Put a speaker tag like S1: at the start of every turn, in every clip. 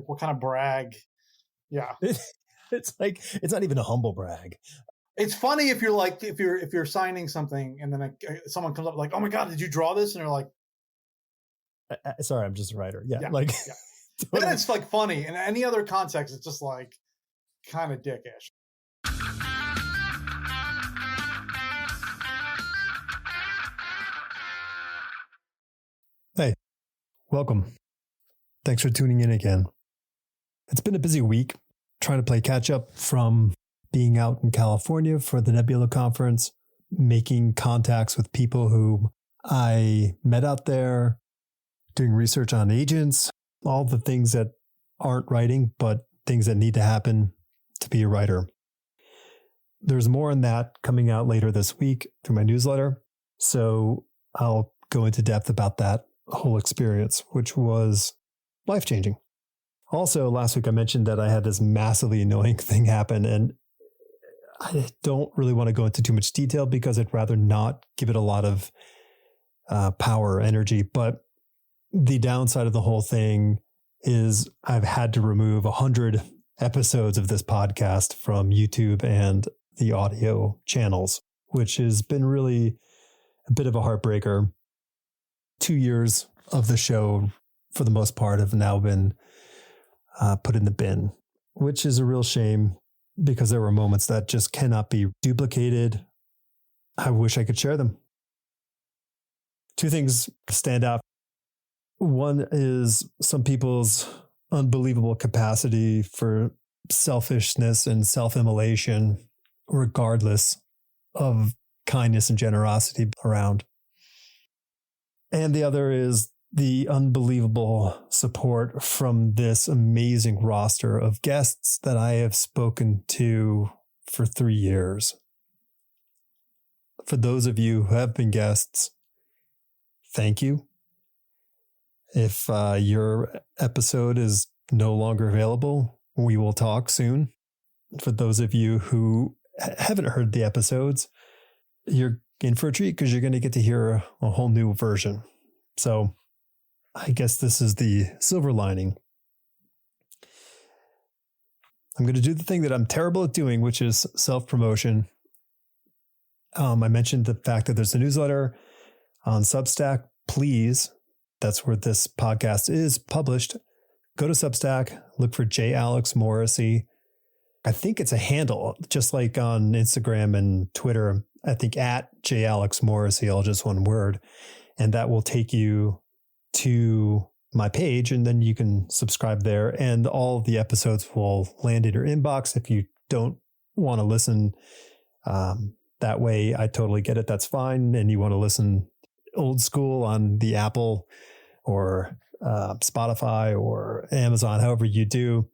S1: what kind of brag? Yeah.
S2: It's like, it's not even a humble brag.
S1: It's funny if you're like, if you're signing something and then someone comes up like, oh my God, did you draw this? And they're like,
S2: sorry, I'm just a writer. Yeah.
S1: yeah,
S2: Like,
S1: yeah.
S2: Totally.
S1: Then it's like funny. In any other context, it's just like kind of dickish.
S2: Hey, welcome. Thanks for tuning in again. It's been a busy week trying to play catch up from being out in California for the Nebula conference, making contacts with people who I met out there, doing research on agents, all the things that aren't writing, but things that need to happen to be a writer. There's more on that coming out later this week through my newsletter. So I'll go into depth about that whole experience, which was life-changing. Also, last week I mentioned that I had this massively annoying thing happen, and I don't really want to go into too much detail because I'd rather not give it a lot of power or energy. But the downside of the whole thing is I've had to remove 100 episodes of this podcast from YouTube and the audio channels, which has been really a bit of a heartbreaker. 2 years of the show, for the most part, have now been put in the bin, which is a real shame because there were moments that just cannot be duplicated. I wish I could share them. Two things stand out. One is some people's unbelievable capacity for selfishness and self-immolation, regardless of kindness and generosity around. And the other is the unbelievable support from this amazing roster of guests that I have spoken to for 3 years. For those of you who have been guests, thank you. If your episode is no longer available, we will talk soon. For those of you who haven't heard the episodes, you're in for a treat because you're going to get to hear a whole new version. So I guess this is the silver lining. I'm going to do the thing that I'm terrible at doing, which is self-promotion. I mentioned the fact that there's a newsletter on Substack. Please, that's where this podcast is published. Go to Substack, look for J. Alex Morrissey. I think it's a handle, just like on Instagram and Twitter. I think at J. Alex Morrissey, all just one word. And that will take you to my page, and then you can subscribe there. And all of the episodes will land in your inbox. If you don't want to listen that way, I totally get it. That's fine. And you want to listen old school on the Apple or Spotify or Amazon, however you do,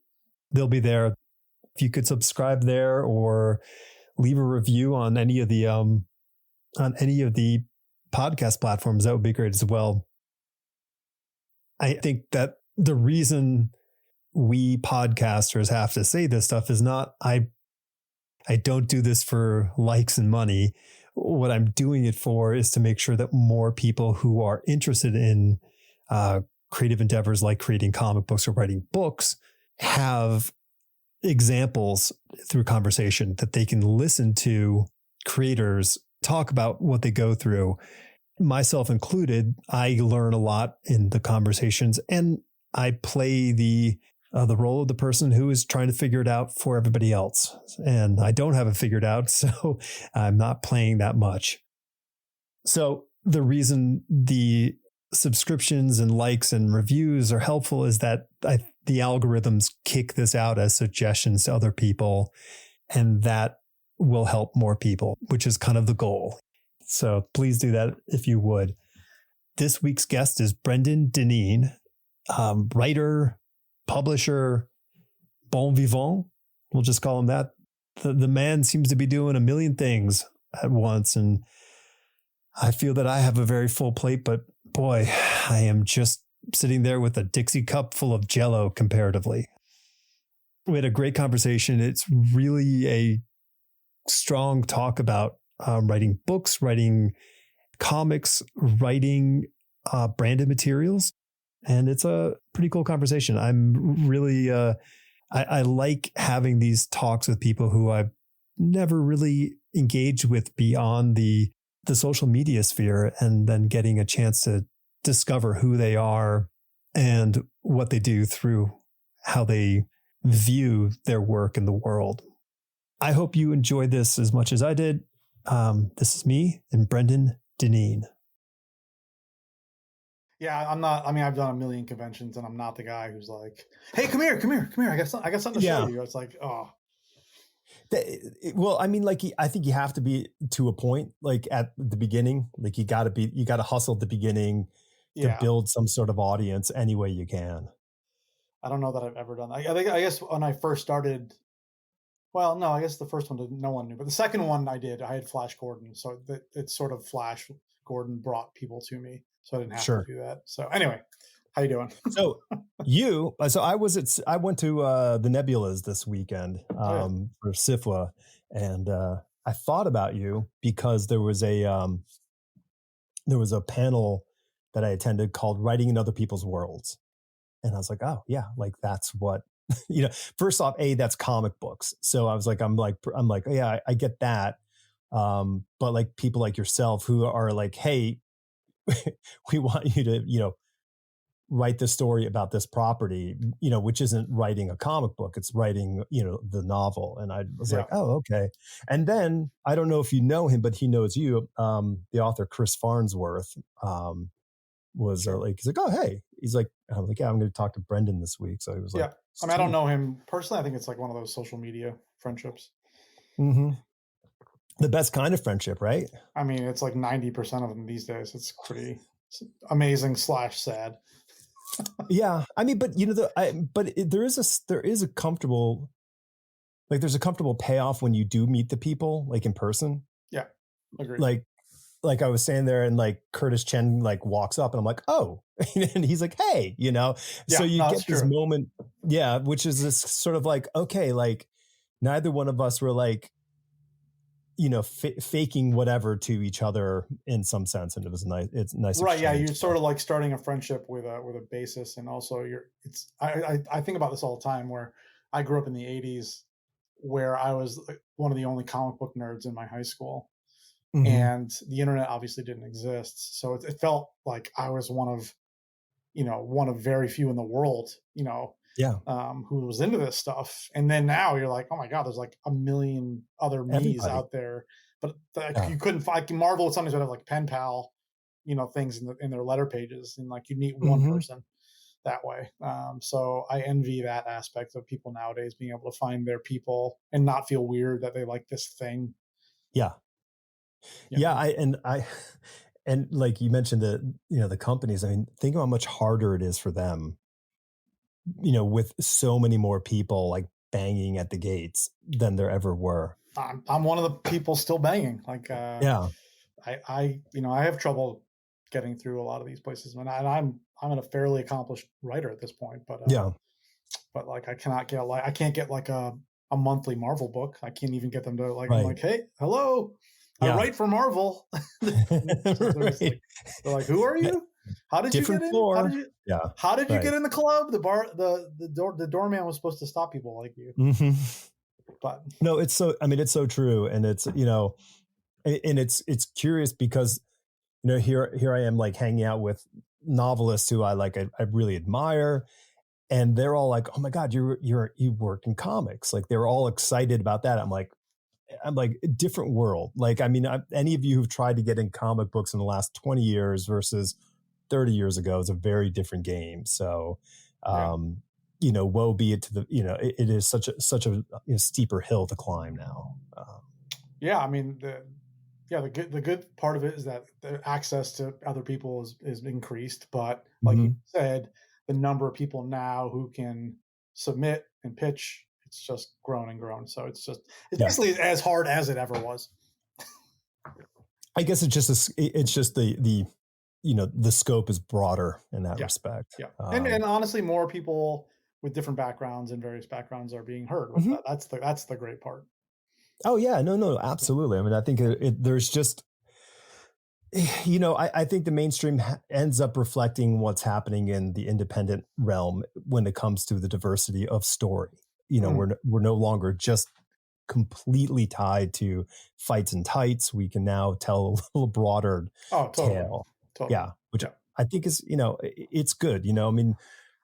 S2: they'll be there. If you could subscribe there or leave a review on any of the podcast platforms, that would be great as well. I think that the reason we podcasters have to say this stuff is not, I don't do this for likes and money. What I'm doing it for is to make sure that more people who are interested in creative endeavors like creating comic books or writing books have examples through conversation that they can listen to creators talk about what they go through. Myself included, I learn a lot in the conversations, and I play the role of the person who is trying to figure it out for everybody else. And I don't have it figured out, so I'm not playing that much. So the reason the subscriptions and likes and reviews are helpful is that the algorithms kick this out as suggestions to other people, and that will help more people, which is kind of the goal. So please do that if you would. This week's guest is Deneen, writer, publisher, bon vivant. We'll just call him that. The man seems to be doing a million things at once. And I feel that I have a very full plate, but boy, I am just sitting there with a Dixie cup full of Jell-O comparatively. We had a great conversation. It's really a strong talk about writing books, writing comics, writing branded materials. And it's a pretty cool conversation. I'm really, I like having these talks with people who I've never really engaged with beyond the social media sphere, and then getting a chance to discover who they are and what they do through how they view their work in the world. I hope you enjoyed this as much as I did. This is me and Brendan Deneen.
S1: Yeah, I'm not. I mean, I've done a million conventions, and I'm not the guy who's like, "Hey, come here, come here, come here. I got something to show you." It's like, oh,
S2: well, I mean, like, I think you have to be to a point, like at the beginning, like you got to hustle at the beginning to
S1: yeah.
S2: build some sort of audience any way you can.
S1: I don't know that I've ever done. I guess when I first started, well, no, I guess the first one no one knew, but the second one I did. I had Flash Gordon, so that it's sort of Flash Gordon brought people to me, so I didn't have to
S2: Sure.
S1: do that. So anyway, how you doing?
S2: So I went to the Nebulas this weekend for SIFWA, and I thought about you because there was a panel that I attended called "Writing in Other People's Worlds," and I was like, oh yeah, like that's what First off, that's comic books, so I was like, I'm like, oh, yeah, I get that, but like people like yourself who are like, hey, we want you to write the story about this property, which isn't writing a comic book, it's writing, the novel. And I was like, oh, okay. And then I don't know if you know him, but he knows you. The author Chris Farnsworth was like, he's like, oh, hey, he's like, I'm like, yeah, I'm going to talk to Brendan this week. So he was like,
S1: I mean, I don't know him personally. I think it's like one of those social media friendships.
S2: Mm-hmm. The best kind of friendship, right?
S1: I mean, it's like 90% of them these days. It's pretty amazing / sad.
S2: Yeah, I mean, but there is a comfortable, like, there's a comfortable payoff when you do meet the people, like, in person.
S1: Yeah, agreed.
S2: Like I was standing there and like Curtis Chen like walks up and I'm like, oh, and he's like, hey, so you get this moment, which is this sort of like, okay, like neither one of us were like, faking whatever to each other in some sense, and it was nice. It's nice,
S1: right? Yeah, you're sort of like starting a friendship with a basis, and also I think about this all the time. Where I grew up in the '80s, where I was one of the only comic book nerds in my high school, mm-hmm. and the internet obviously didn't exist, so it felt like I was one of very few in the world, who was into this stuff. And then now you're like, oh my God, there's like a million other me's out there. But you couldn't find Marvel. Sometimes would have like pen pal, things in their letter pages, and like you'd meet one person that way. So I envy that aspect of people nowadays being able to find their people and not feel weird that they like this thing.
S2: Yeah. And like you mentioned the companies, I mean, think of how much harder it is for them, with so many more people like banging at the gates than there ever were.
S1: I'm one of the people still banging. Like, I have trouble getting through a lot of these places, and I'm a fairly accomplished writer at this point, but like I can't get like a monthly Marvel book. I can't even get them to like, I'm like, hey, hello, I write for Marvel. They're like, who are you? How did you get in? How did you get in the club? The doorman was supposed to stop people like you.
S2: Mm-hmm.
S1: But
S2: no, it's so true. And it's, and it's curious because, here I am like hanging out with novelists who I really admire. And they're all like, oh my God, you work in comics. Like they're all excited about that. I'm like a different world. Like, I mean, any of you who've tried to get in comic books in the last 20 years versus 30 years ago is a very different game. So, woe be it to the, it is such a steeper hill to climb now.
S1: I mean, the good part of it is that the access to other people is increased, but like you said, the number of people now who can submit and pitch, it's just grown and grown. So it's basically as hard as it ever was.
S2: I guess it's just the the scope is broader in that respect.
S1: Yeah. And honestly, more people with different backgrounds and various backgrounds are being heard. That's the great part.
S2: Oh yeah, no, absolutely. I mean, I think there's just, I think the mainstream ends up reflecting what's happening in the independent realm when it comes to the diversity of story.
S1: Mm.
S2: We're no longer just completely tied to fights and tights. We can now tell a little broader
S1: Oh, totally,
S2: tale.
S1: totally.
S2: Yeah, which
S1: Yeah.
S2: I think is, it's good. I mean,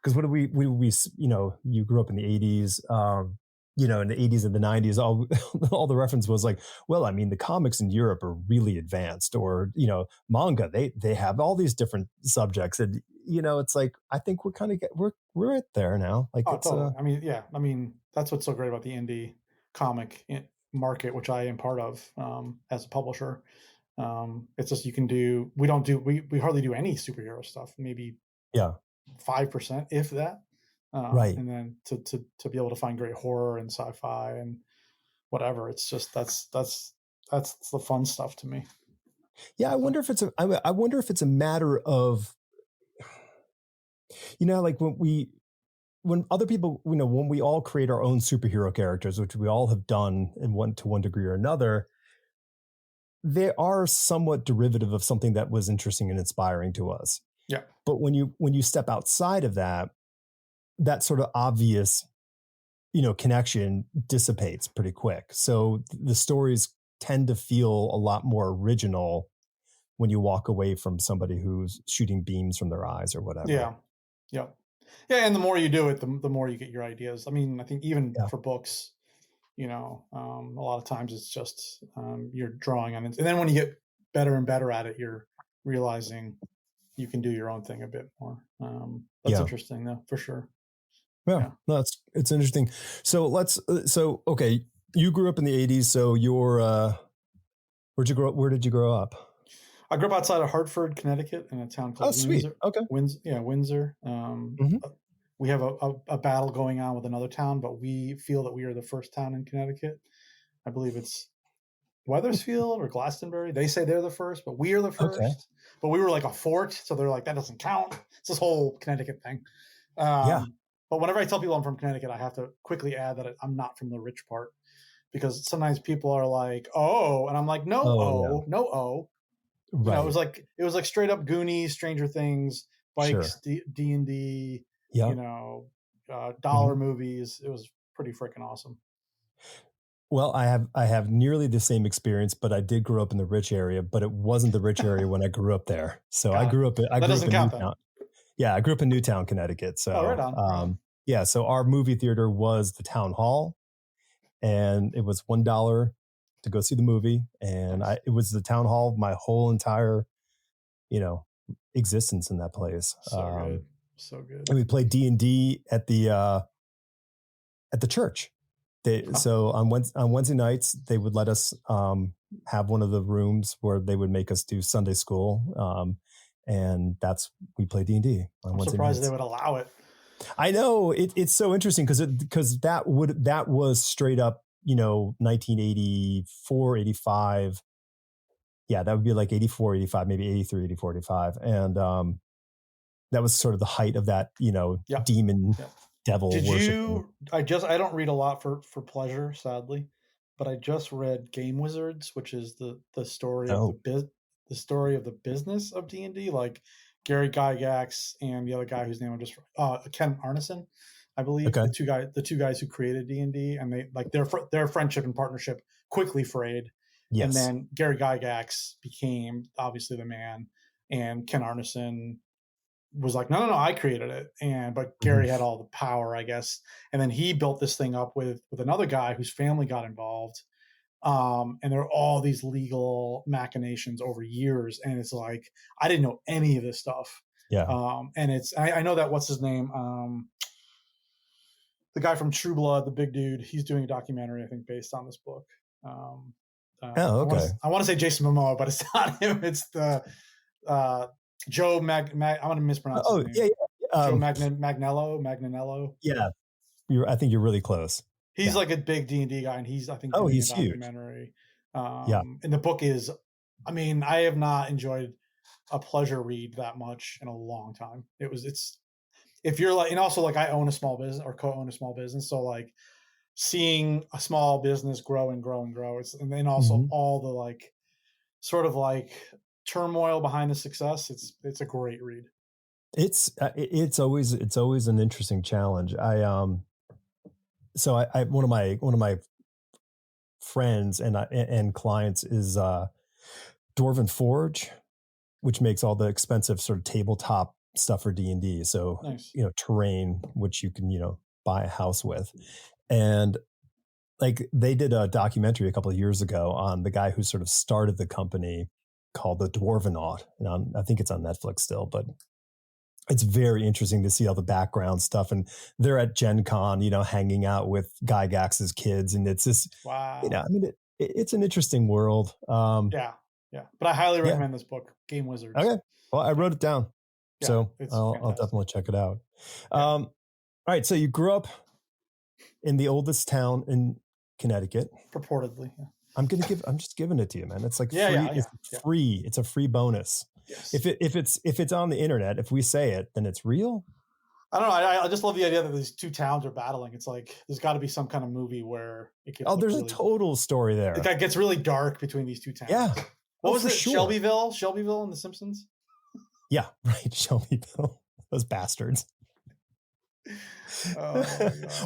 S2: because what do we, you grew up in the 80s. In the 80s and the 90s, all all the reference was like, well, I mean, the comics in Europe are really advanced, or manga. They have all these different subjects, and it's like I think we're kind of we're at there now. Like
S1: Oh,
S2: it's
S1: totally. I mean, yeah. I mean, that's what's so great about the indie comic market, which I am part of as a publisher. It's just you can do. We don't do. We hardly do any superhero stuff. Maybe
S2: yeah,
S1: 5%, if that.
S2: right.
S1: And then to be able to find great horror and sci-fi and whatever, it's just that's the fun stuff to me.
S2: Yeah, I
S1: So
S2: wonder if I wonder if it's a matter of like when other people, when we all create our own superhero characters, which we all have done in one degree or another, they are somewhat derivative of something that was interesting and inspiring to us.
S1: yeah,
S2: But when you step outside of that, that sort of obvious, connection dissipates pretty quick. So the stories tend to feel a lot more original when you walk away from somebody who's shooting beams from their eyes or whatever.
S1: yeah, yeah, yeah. And the more you do it, the more you get your ideas. I mean, I think even
S2: Yeah.
S1: for books, a lot of times it's just you're drawing on it, and then when you get better and better at it, you're realizing you can do your own thing a bit more. That's
S2: Yeah.
S1: interesting, though, for sure.
S2: Yeah.
S1: Yeah,
S2: No, it's interesting. So okay, you grew up in the 80s, so where did you grow up?
S1: I grew up outside of Hartford, Connecticut, in a town
S2: Oh,
S1: called
S2: sweet.
S1: Windsor.
S2: Okay.
S1: Windsor.
S2: Hmm.
S1: We have a battle going on with another town, but we feel that we are the first town in Connecticut. I believe it's Weathersfield or Glastonbury. They say they're the first, but we are the
S2: Okay.
S1: first. But we were like a fort, so they're like that doesn't count. It's this whole Connecticut thing.
S2: Yeah.
S1: But whenever I tell people I'm from Connecticut, I have to quickly add that I'm not from the rich part because sometimes people are like, "Oh," and I'm like, "No,
S2: Oh, yeah.
S1: oh, no, oh."
S2: Right.
S1: It was like straight up Goonies, Stranger Things,
S2: Sure.
S1: bikes, D and D,
S2: Yep.
S1: dollar
S2: Mhm.
S1: movies. It was pretty freaking awesome.
S2: Well, I have nearly the same experience, but I did grow up in the rich area, but it wasn't the rich area when I grew up there. So I
S1: Got it.
S2: grew up I
S1: That
S2: grew up
S1: doesn't
S2: in
S1: count then.
S2: Newtown. Yeah, I grew up in Newtown, Connecticut.
S1: Oh, right
S2: So
S1: on, right on.
S2: yeah, so our movie theater was the town hall, and it was $1 to go see the movie, and
S1: Nice.
S2: it was the town hall my whole entire you know existence in that place.
S1: So good, so good.
S2: And we played D&D at the church.
S1: Huh.
S2: So on Wednesday nights they would let us have one of the rooms where they would make us do Sunday school, and that's we play D&D on
S1: I'm
S2: Wednesday
S1: surprised they
S2: nights.
S1: would allow it.
S2: I know it's so interesting because that was straight up 1984, 85. Yeah, that would be like 84, 85, maybe 83, 84, 85, and that was sort of the height of that
S1: Yeah,
S2: demon
S1: yeah.
S2: devil
S1: Did
S2: worshiping.
S1: you? I don't read a lot for pleasure, sadly, but I just read Game Wizards, which is the story of
S2: Oh,
S1: the story of the business of D&D, like Gary Gygax and the other guy whose name I just Ken Arneson, I believe
S2: okay.
S1: the two guys who created D&D, and they like their friendship and partnership quickly frayed, and
S2: Yes.
S1: then Gary Gygax became obviously the man, and Ken Arneson was like, no, no, no, I created it. And but
S2: Mhm.
S1: Gary had all the power, I guess. And then he built this thing up with another guy whose family got involved. And there are all these legal machinations over years. And it's like, I didn't know any of this stuff.
S2: Yeah.
S1: And I know that what's his name? The guy from True Blood, the big dude, he's doing a documentary, I think, based on this book. Um,
S2: Oh, okay.
S1: I want to say Jason Momoa, but it's not him. It's the uh, I'm going to mispronounce his
S2: Oh, yeah,
S1: name.
S2: yeah.
S1: Joe Magnanello.
S2: Yeah. I think you're really close.
S1: He's
S2: Yeah.
S1: like a big D&D guy, and he's I think
S2: Oh,
S1: doing a
S2: he's huge.
S1: documentary.
S2: Yeah.
S1: And the book is, I mean, I have not enjoyed a pleasure read that much in a long time. It's if you're like, and also like I own a small business or co-own a small business, so like seeing a small business grow and grow and grow. It's and then also
S2: Mhm.
S1: all the like sort of like turmoil behind the success, it's a great read.
S2: It's always an interesting challenge. I one of my friends and clients is Dwarven Forge, which makes all the expensive sort of tabletop stuff for D&D. So,
S1: Nice.
S2: terrain, which you can, buy a house with. And like they did a documentary a couple of years ago on the guy who sort of started the company called the Dwarvenaut. And I think it's on Netflix still, but it's very interesting to see all the background stuff. And they're at Gen Con, hanging out with Gygax's kids. And it's just,
S1: Wow.
S2: I mean, it's an interesting world.
S1: Yeah. Yeah. But I highly
S2: Yeah.
S1: recommend this book, Game Wizards.
S2: Okay. Well, I wrote it down.
S1: Yeah,
S2: So
S1: it's
S2: I'll
S1: fantastic.
S2: definitely check it out.
S1: Yeah.
S2: All right. So you grew up in the oldest town in Connecticut.
S1: Purportedly. Yeah.
S2: I'm just giving it to you, man. It's like free. It's
S1: Yeah.
S2: free. It's a free bonus.
S1: Yes.
S2: If it's on the internet, if we say it, then it's real.
S1: I don't know. I just love the idea that these two towns are battling. It's like there's got to be some kind of movie where it gets.
S2: There's a total story there.
S1: It gets really dark between these two towns.
S2: Yeah.
S1: What was it?
S2: Sure.
S1: Shelbyville in The Simpsons.
S2: Yeah, right. Shelbyville. Those bastards.
S1: Oh,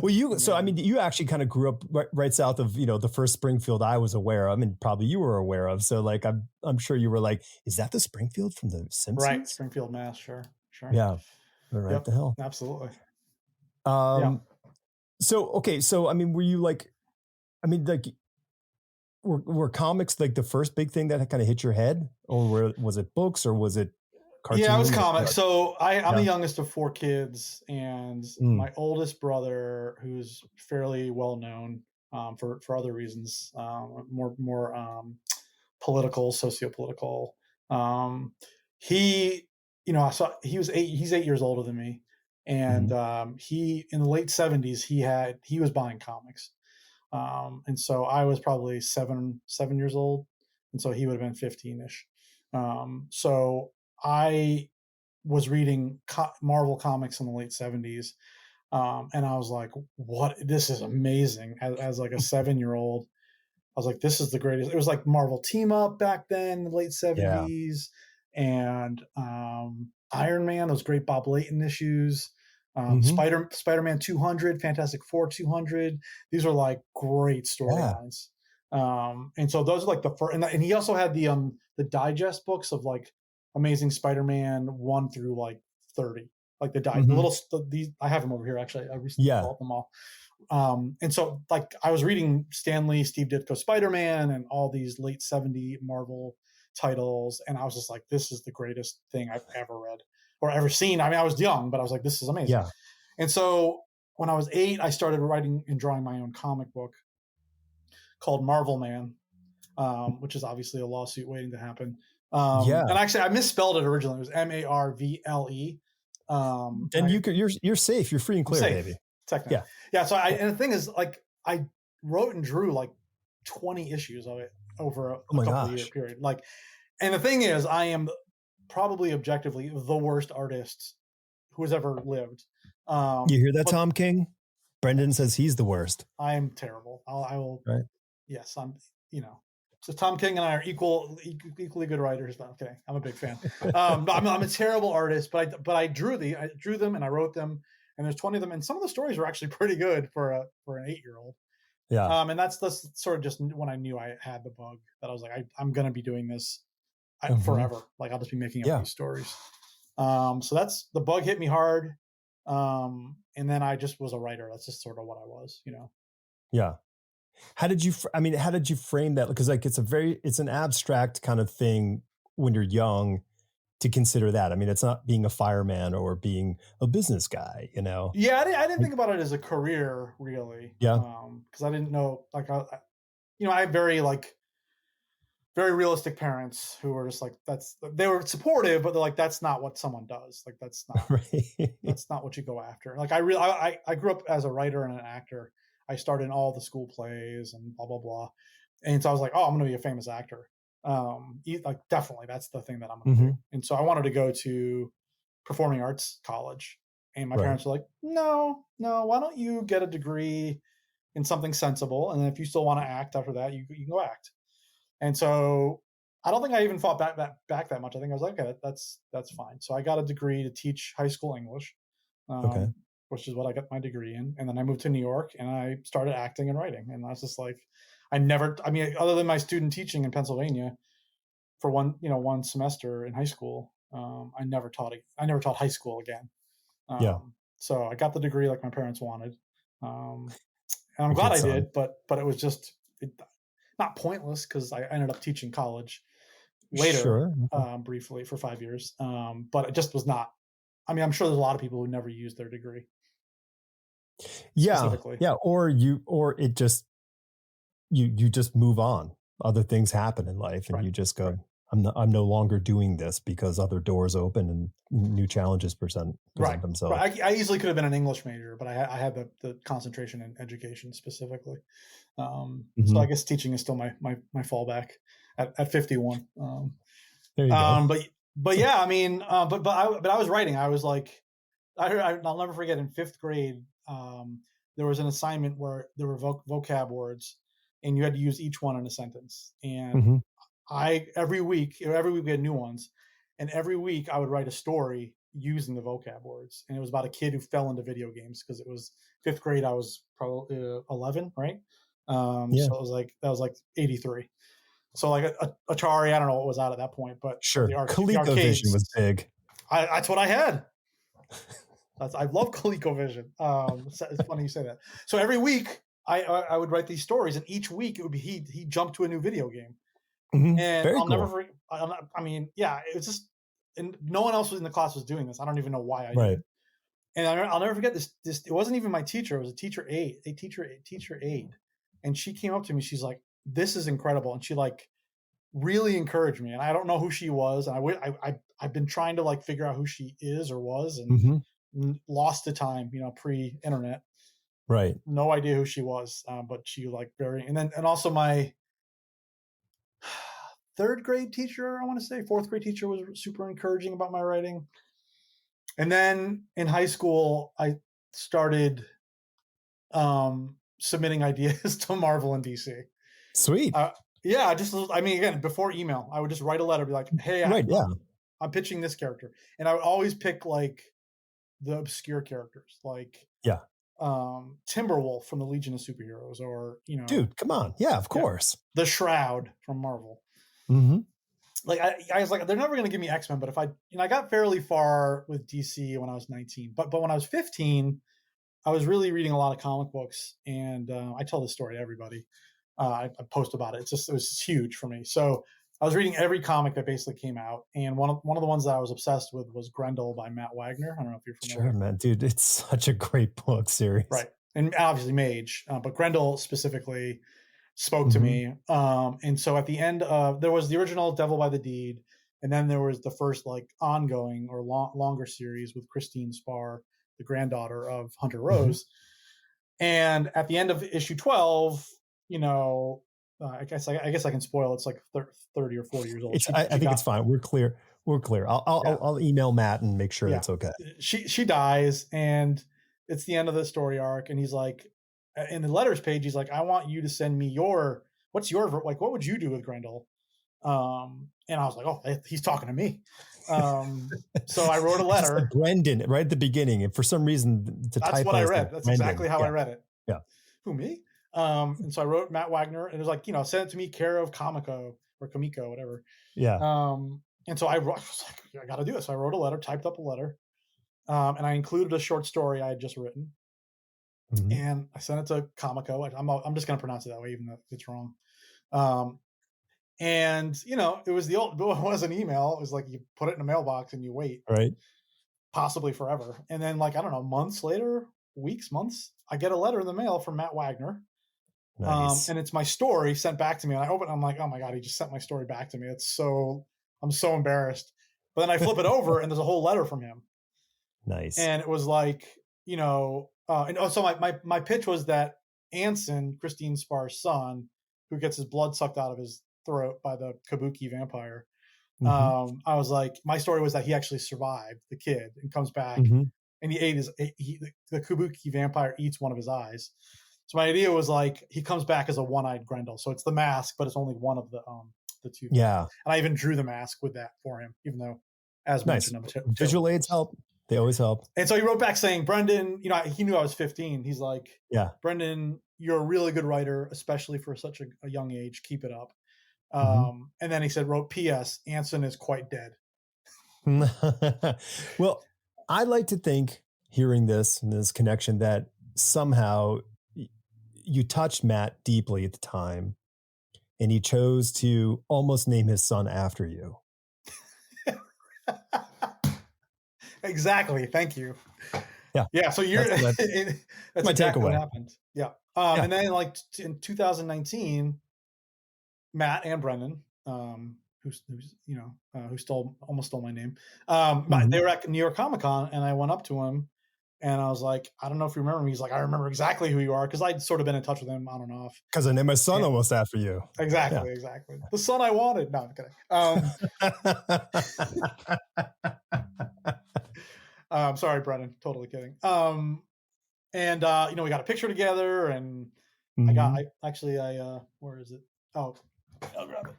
S2: well, you actually kind of grew up right south of, the first Springfield I was aware of, and probably you were aware of. So like, I'm sure you were like, is that the Springfield from The Simpsons?
S1: Right. Springfield, Mass. Sure.
S2: Yeah. Right. The hell.
S1: Absolutely.
S2: So, okay. So, I mean, were you like, were comics like the first big thing that kind of hit your head, or was it books, or was it cartoons?
S1: Yeah, it was comics. So I'm the youngest of 4 kids, and my oldest brother, who's fairly well known for other reasons, more political, sociopolitical. He, he's 8 years older than me, and he in the late 70s he was buying comics. And so I was probably 7 years old, and so he would have been 15-ish. So I was reading Marvel comics in the late 70s, and I was like, "What? This is amazing!" As like a 7-year-old, I was like, "This is the greatest." It was like Marvel Team Up back then, the late 70s, and Iron Man, those great Bob Layton issues. Spider-Man 200, Fantastic Four 200. These are like great storylines. And so those are like the first, and he also had the digest books of like Amazing Spider-Man 1 through like 30, like the these I have them over here actually. I recently bought them all. And so like I was reading Stan Lee, Steve Ditko Spider-Man, and all these late 70 Marvel titles, and I was just like, this is the greatest thing I've ever read or ever seen. I mean, I was young, but I was like, this is amazing. Yeah. And so when I was 8, I started writing and drawing my own comic book called Marvel Man, which is obviously a lawsuit waiting to happen. And actually I misspelled it originally. It was Marvle.
S2: And you're safe. You're free and clear, baby.
S1: Technically. Yeah. So and the thing is, like, I wrote and drew like 20 issues of it over a couple of year period. Like, and the thing is, I am probably objectively the worst artist who has ever lived.
S2: You hear that, Tom King? Brendan says he's the worst.
S1: I am terrible. I will.
S2: Right.
S1: Yes, I'm. So Tom King and I are equally good writers. But okay, I'm a big fan. But I'm a terrible artist. But I drew them and I wrote them. And there's 20 of them, and some of the stories were actually pretty good for an 8-year-old.
S2: Yeah.
S1: And that's the sort of just when I knew I had the bug that I was like, I'm going to be doing this forever. Like I'll just be making up these stories. So that's the bug hit me hard. And then I just was a writer. That's just sort of what I was,
S2: Yeah. How did you frame that? Because like, it's an abstract kind of thing when you're young to consider that. I mean, it's not being a fireman or being a business guy,
S1: Yeah, I didn't think about it as a career, really.
S2: Yeah.
S1: Because I didn't know, like, I had very realistic parents who were just like, they were supportive, but they're like, that's not what someone does. Like, that's not, that's not what you go after. Like, I grew up as a writer and an actor. I started in all the school plays and blah, blah, blah. And so I was like, oh, I'm going to be a famous actor. Like definitely that's the thing that I'm going to do. And so I wanted to go to performing arts college, and my parents were like, no, why don't you get a degree in something sensible, and then if you still want to act after that, you can go act. And so I don't think I even fought back that much. I think I was like, okay, that's fine. So I got a degree to teach high school English,
S2: Okay.
S1: um, which is what I got my degree in. And then I moved to New York and I started acting and writing. And I was just like, I mean, other than my student teaching in Pennsylvania for one semester in high school, I never taught high school again.
S2: Yeah.
S1: So I got the degree like my parents wanted. Um, and I'm
S2: The
S1: glad
S2: kid's
S1: I
S2: son.
S1: did, but it was just not pointless because I ended up teaching college later,
S2: Sure. Okay.
S1: briefly for 5 years. But it just was not. I mean, I'm sure there's a lot of people who never used their degree
S2: Yeah.
S1: specifically.
S2: Yeah. Or it just, you just move on. Other things happen in life and
S1: Right.
S2: you just
S1: Right.
S2: go, I'm no longer doing this because other doors open and new challenges
S1: Right.
S2: present themselves.
S1: Right. I easily could have been an English major, but I had the concentration in education specifically. So I
S2: Mhm.
S1: guess teaching is still my fallback at 51.
S2: There you go.
S1: But yeah, I mean, but I was writing. I was like, I'll never forget in fifth grade, there was an assignment where there were vocab words, and you had to use each one in a sentence. And
S2: Mhm.
S1: every week we had new ones, and every week I would write a story using the vocab words, and it was about a kid who fell into video games because it was fifth grade. I was probably 11, right?
S2: Yeah.
S1: So that was like 83. So like Atari, I don't know what was out at that point, but
S2: Sure.
S1: the
S2: ColecoVision was
S1: arcades,
S2: big.
S1: that's what I had. I love ColecoVision. It's funny you say that. So every week I would write these stories, and each week it would be he jumped to a new video game,
S2: Mhm.
S1: and
S2: Very
S1: I'll never
S2: cool.
S1: forget. I mean, yeah, it was just, and no one else was in the class was doing this. I don't even know why I did
S2: Right.
S1: it. And I'll never forget this. It wasn't even my teacher; it was a teacher aide, and she came up to me. She's like, "This is incredible," and she like really encouraged me. And I don't know who she was, and I've been trying to like figure out who she is or was, and
S2: Mhm.
S1: lost the time, pre-internet.
S2: Right.
S1: No idea who she was, but she like and also my third grade teacher, I want to say fourth grade teacher, was super encouraging about my writing. And then in high school, I started submitting ideas to Marvel and DC.
S2: Sweet.
S1: Yeah, I mean, again, before email, I would just write a letter, be like, "Hey,
S2: Right. Yeah.
S1: I'm pitching this character," and I would always pick like the obscure characters, like
S2: Yeah.
S1: Timberwolf from the Legion of Superheroes, or
S2: Dude, come on. Yeah, of
S1: yeah,
S2: course.
S1: the Shroud from Marvel.
S2: Mhm.
S1: Like I was like, they're never going to give me X-Men, but if I got fairly far with DC when I was 19, but when I was 15, I was really reading a lot of comic books, and I tell this story to everybody. I post about it. It was just huge for me. So I was reading every comic that basically came out, and one of the ones that I was obsessed with was Grendel by Matt Wagner. I don't know if you're
S2: Sure,
S1: familiar.
S2: man. Dude, it's such a great book series.
S1: Right, and obviously Mage, but Grendel specifically spoke to
S2: Mhm.
S1: me. And so at the end of there was the original Devil by the Deed, and then there was the first like ongoing or longer series with Christine Spar, the granddaughter of Hunter
S2: Mhm.
S1: Rose. And at the end of issue 12, I guess I can spoil. It's like 30 or 40 years old.
S2: It's I
S1: She
S2: think it's
S1: got
S2: fine. We're clear. We're clear.
S1: Yeah,
S2: I'll email Matt and make sure
S1: yeah.
S2: it's okay.
S1: She dies, and it's the end of the story arc. And he's like, in the letters page, he's like, I want you to send me what's your like, what would you do with Grendel? And I was like, oh, he's talking to me. So I wrote a
S2: It just said
S1: letter.
S2: Brendan right at the beginning, and for some reason the
S1: That's what I
S2: typo said
S1: read. That's
S2: Brendan.
S1: exactly how I
S2: Yeah.
S1: read it.
S2: Yeah.
S1: Who, me? And so I wrote Matt Wagner, and it was like, send it to me, care of Comico or Comico, whatever.
S2: Yeah.
S1: And so I was like, I got to do it. So I wrote a letter, typed up a letter, and I included a short story I had just written,
S2: Mhm.
S1: and I sent it to Comico. I'm just going to pronounce it that way, even though it's wrong. Um, and it was it was an email. It was like you put it in a mailbox and you wait,
S2: Right.
S1: possibly forever. And then, like, I don't know, months later, months, I get a letter in the mail from Matt Wagner.
S2: Nice.
S1: And it's my story sent back to me. And I open it, I'm like, oh my God, he just sent my story back to me. I'm so embarrassed. But then I flip it over and there's a whole letter from him.
S2: Nice.
S1: And it was like, and also my pitch was that Anson, Christine Spar's son, who gets his blood sucked out of his throat by the Kabuki vampire.
S2: Mhm.
S1: I was like, my story was that he actually survived, the kid, and comes back,
S2: Mhm.
S1: and the Kabuki vampire eats one of his eyes. So my idea was like he comes back as a one-eyed Grendel. So it's the mask, but it's only one of the the two.
S2: Yeah.
S1: And I even drew the mask with that for him, even though, as
S2: Nice.
S1: mentioned,
S2: Visual aids help. They always help.
S1: And so he wrote back saying, Brendan, he knew I was 15. He's like,
S2: yeah,
S1: Brendan, you're a really good writer, especially for such a young age. Keep it up. And then he wrote P.S. Anson is quite dead.
S2: Well, I like to think, hearing this and this connection, that somehow you touched Matt deeply at the time, and he chose to almost name his son after you.
S1: Exactly. Thank you.
S2: Yeah.
S1: So you're that's
S2: my
S1: exactly
S2: takeaway.
S1: what happened. Yeah. And then in 2019, Matt and Brendan, who almost stole my name. But they were at New York Comic Con, and I went up to him, and I was like, I don't know if you remember me. He's like, I remember exactly who you are, because I'd sort of been in touch with him on and off.
S2: Because I named my son almost after you.
S1: Exactly. The son I wanted. No, I'm kidding. Sorry, Brendan. Totally kidding. And we got a picture together, and where is it? Oh, I'll grab it.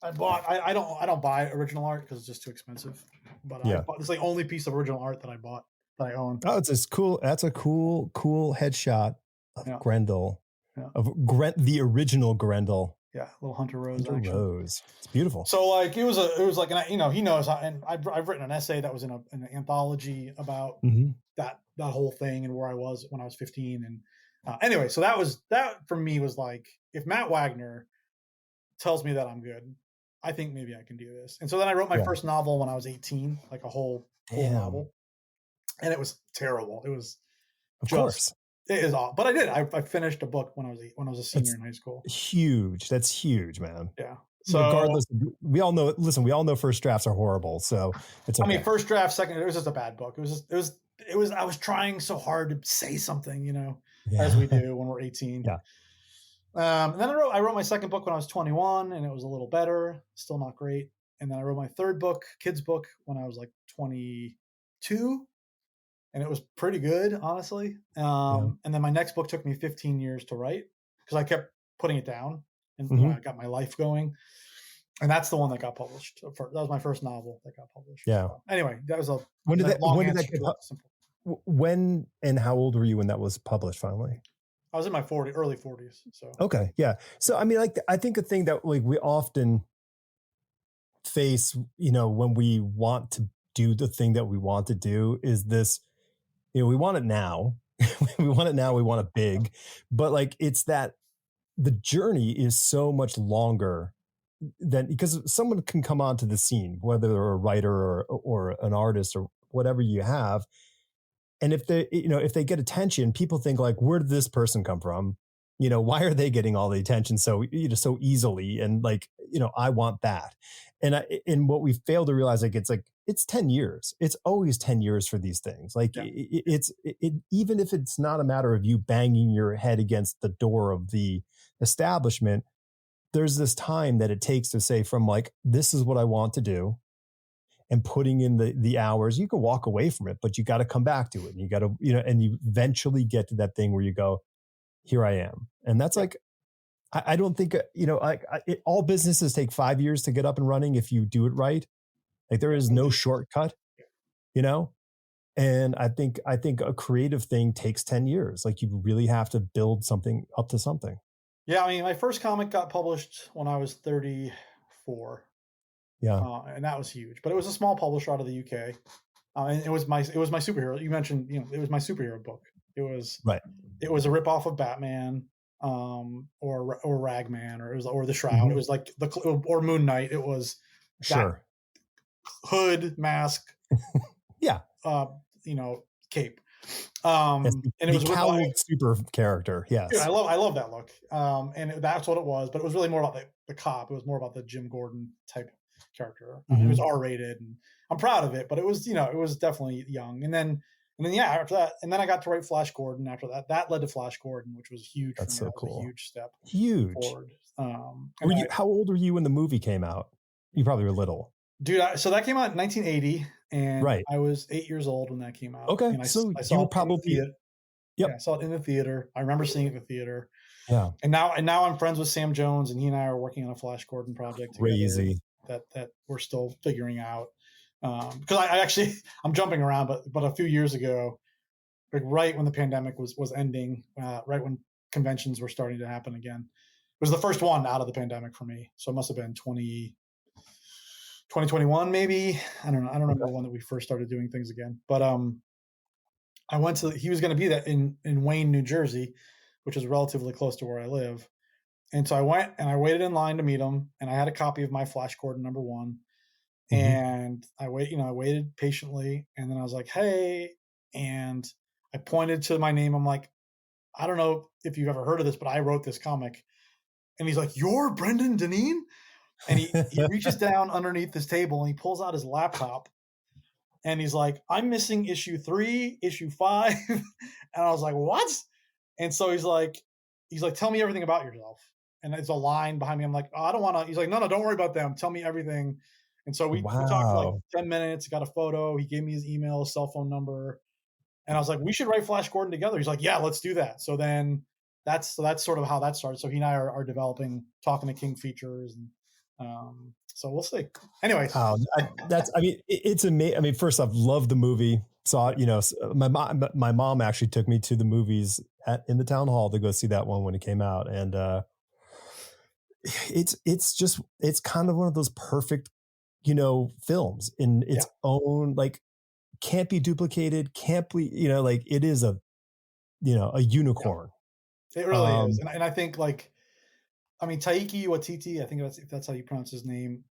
S1: I don't buy original art because it's just too expensive. But it's the only piece of original art that I bought, that I own.
S2: Oh, it's cool. That's a cool headshot of Grendel, of the original Grendel.
S1: Yeah, little Hunter Rose.
S2: Rose. It's beautiful.
S1: So it was like, and he knows, and I've written an essay that was in an anthology about that whole thing and where I was when I was 15. And anyway, so that for me was like, if Matt Wagner tells me that I'm good, I think maybe I can do this. And so then I wrote my first novel when I was 18, like a whole novel, and it was terrible. It was,
S2: of course,
S1: it is awful. But I did. I finished a book when I was a senior in high school.
S2: Huge. That's huge, man.
S1: Yeah.
S2: So regardless, we all know. Listen, we all know first drafts are horrible. So it's okay.
S1: I mean, first draft, second, it was just a bad book. It was. I was trying so hard to say something, as we do when we're 18.
S2: Yeah.
S1: And then I wrote my second book when I was 21, and it was a little better, still not great. And then I wrote my third book, kids book, when I was like 22, and it was pretty good, honestly. And then my next book took me 15 years to write, because I kept putting it down, and I got my life going. And that's the one that got published. That was my first novel that got published.
S2: Yeah.
S1: So anyway, that was
S2: when did that get when and how old were you when that was published finally?
S1: I was in my early 40s. So
S2: okay, yeah. So I mean, I think a thing that we often face, when we want to do the thing that we want to do, is this. We want it now. We want it now. We want it big, but it's that the journey is so much longer than, because someone can come onto the scene, whether they're a writer or an artist or whatever you have. And if they get attention, people think where did this person come from? Why are they getting all the attention so easily? And I want that. And what we fail to realize, it's 10 years. It's always 10 years for these things. It's even if it's not a matter of you banging your head against the door of the establishment, there's this time that it takes to say from this is what I want to do, and putting in the hours. You can walk away from it, but you got to come back to it. And you got to, and you eventually get to that thing where you go, here I am. And that's I don't think, all businesses take 5 years to get up and running if you do it right. There is no shortcut, and I think a creative thing takes 10 years. You really have to build something up to something.
S1: Yeah. I mean, my first comic got published when I was 34.
S2: Yeah.
S1: And that was huge, but it was a small publisher out of the UK. And it was my superhero. You mentioned, it was my superhero book. It was
S2: right.
S1: It was a ripoff of Batman, or Ragman, or the Shroud. It was or Moon Knight. It was
S2: sure
S1: hood, mask,
S2: yeah,
S1: cape.
S2: And
S1: it was
S2: cowled super character. Yes,
S1: dude, I love that look. And that's what it was. But it was really more about the cop. It was more about the Jim Gordon type character. It was R-rated, and I'm proud of it. But it was it was definitely young. And then after that, and then I got to write Flash Gordon. After that led to Flash Gordon, which was huge.
S2: That's so cool.
S1: A huge step.
S2: Huge.
S1: Forward.
S2: How old were you when the movie came out? You probably were little.
S1: Dude, so that came out in 1980, and
S2: right.
S1: I was 8 years old when that came out.
S2: Okay,
S1: and
S2: so you were probably
S1: Yeah, I
S2: Yep.
S1: saw it in the theater. I remember seeing it in the theater.
S2: Yeah.
S1: And now I'm friends with Sam Jones, and he and I are working on a Flash Gordon project together
S2: Crazy.
S1: that we're still figuring out. Because I actually I'm jumping around, but a few years ago, like right when the pandemic was ending, right when conventions were starting to happen again, it was the first one out of the pandemic for me. So it must have been 2021 maybe. I don't know. I don't remember
S2: Okay.
S1: when that we first started doing things again. But I went to he was going to be that in Wayne, New Jersey, which is relatively close to where I live. And so I went and I waited in line to meet him, and I had a copy of my Flash Gordon #1.
S2: Hmm.
S1: And I waited patiently, and then I was like, "Hey," and I pointed to my name. I'm like, "I don't know if you've ever heard of this, but I wrote this comic." And he's like, "You're Brendan Deneen?" And he reaches down underneath this table and he pulls out his laptop and he's like, "I'm missing issue 3, issue 5." And I was like, "What?" And so he's like, "Tell me everything about yourself." And there's a line behind me. I'm like, "Oh, I don't want to." He's like, "No, no, don't worry about them. Tell me everything." And so we talked for like
S2: Wow.
S1: 10 minutes, got a photo. He gave me his email, his cell phone number. And I was like, "We should write Flash Gordon together." He's like, "Yeah, let's do that." So then that's sort of how that started. So he and I are developing, talking to King Features, and so we'll see. Anyways,
S2: I mean, it's amazing. I mean, first off, love the movie. Saw
S1: yeah,
S2: it, my mom actually took me to the movies in the town hall to go see that one when it came out. And, it's kind of one of those perfect, films in
S1: yeah,
S2: its own, like, can't be duplicated, can't be, like it is a
S1: yeah.
S2: unicorn.
S1: It really is,
S2: Um,
S1: and I think like I mean Taiki Watiti. I think that's how you pronounce his name.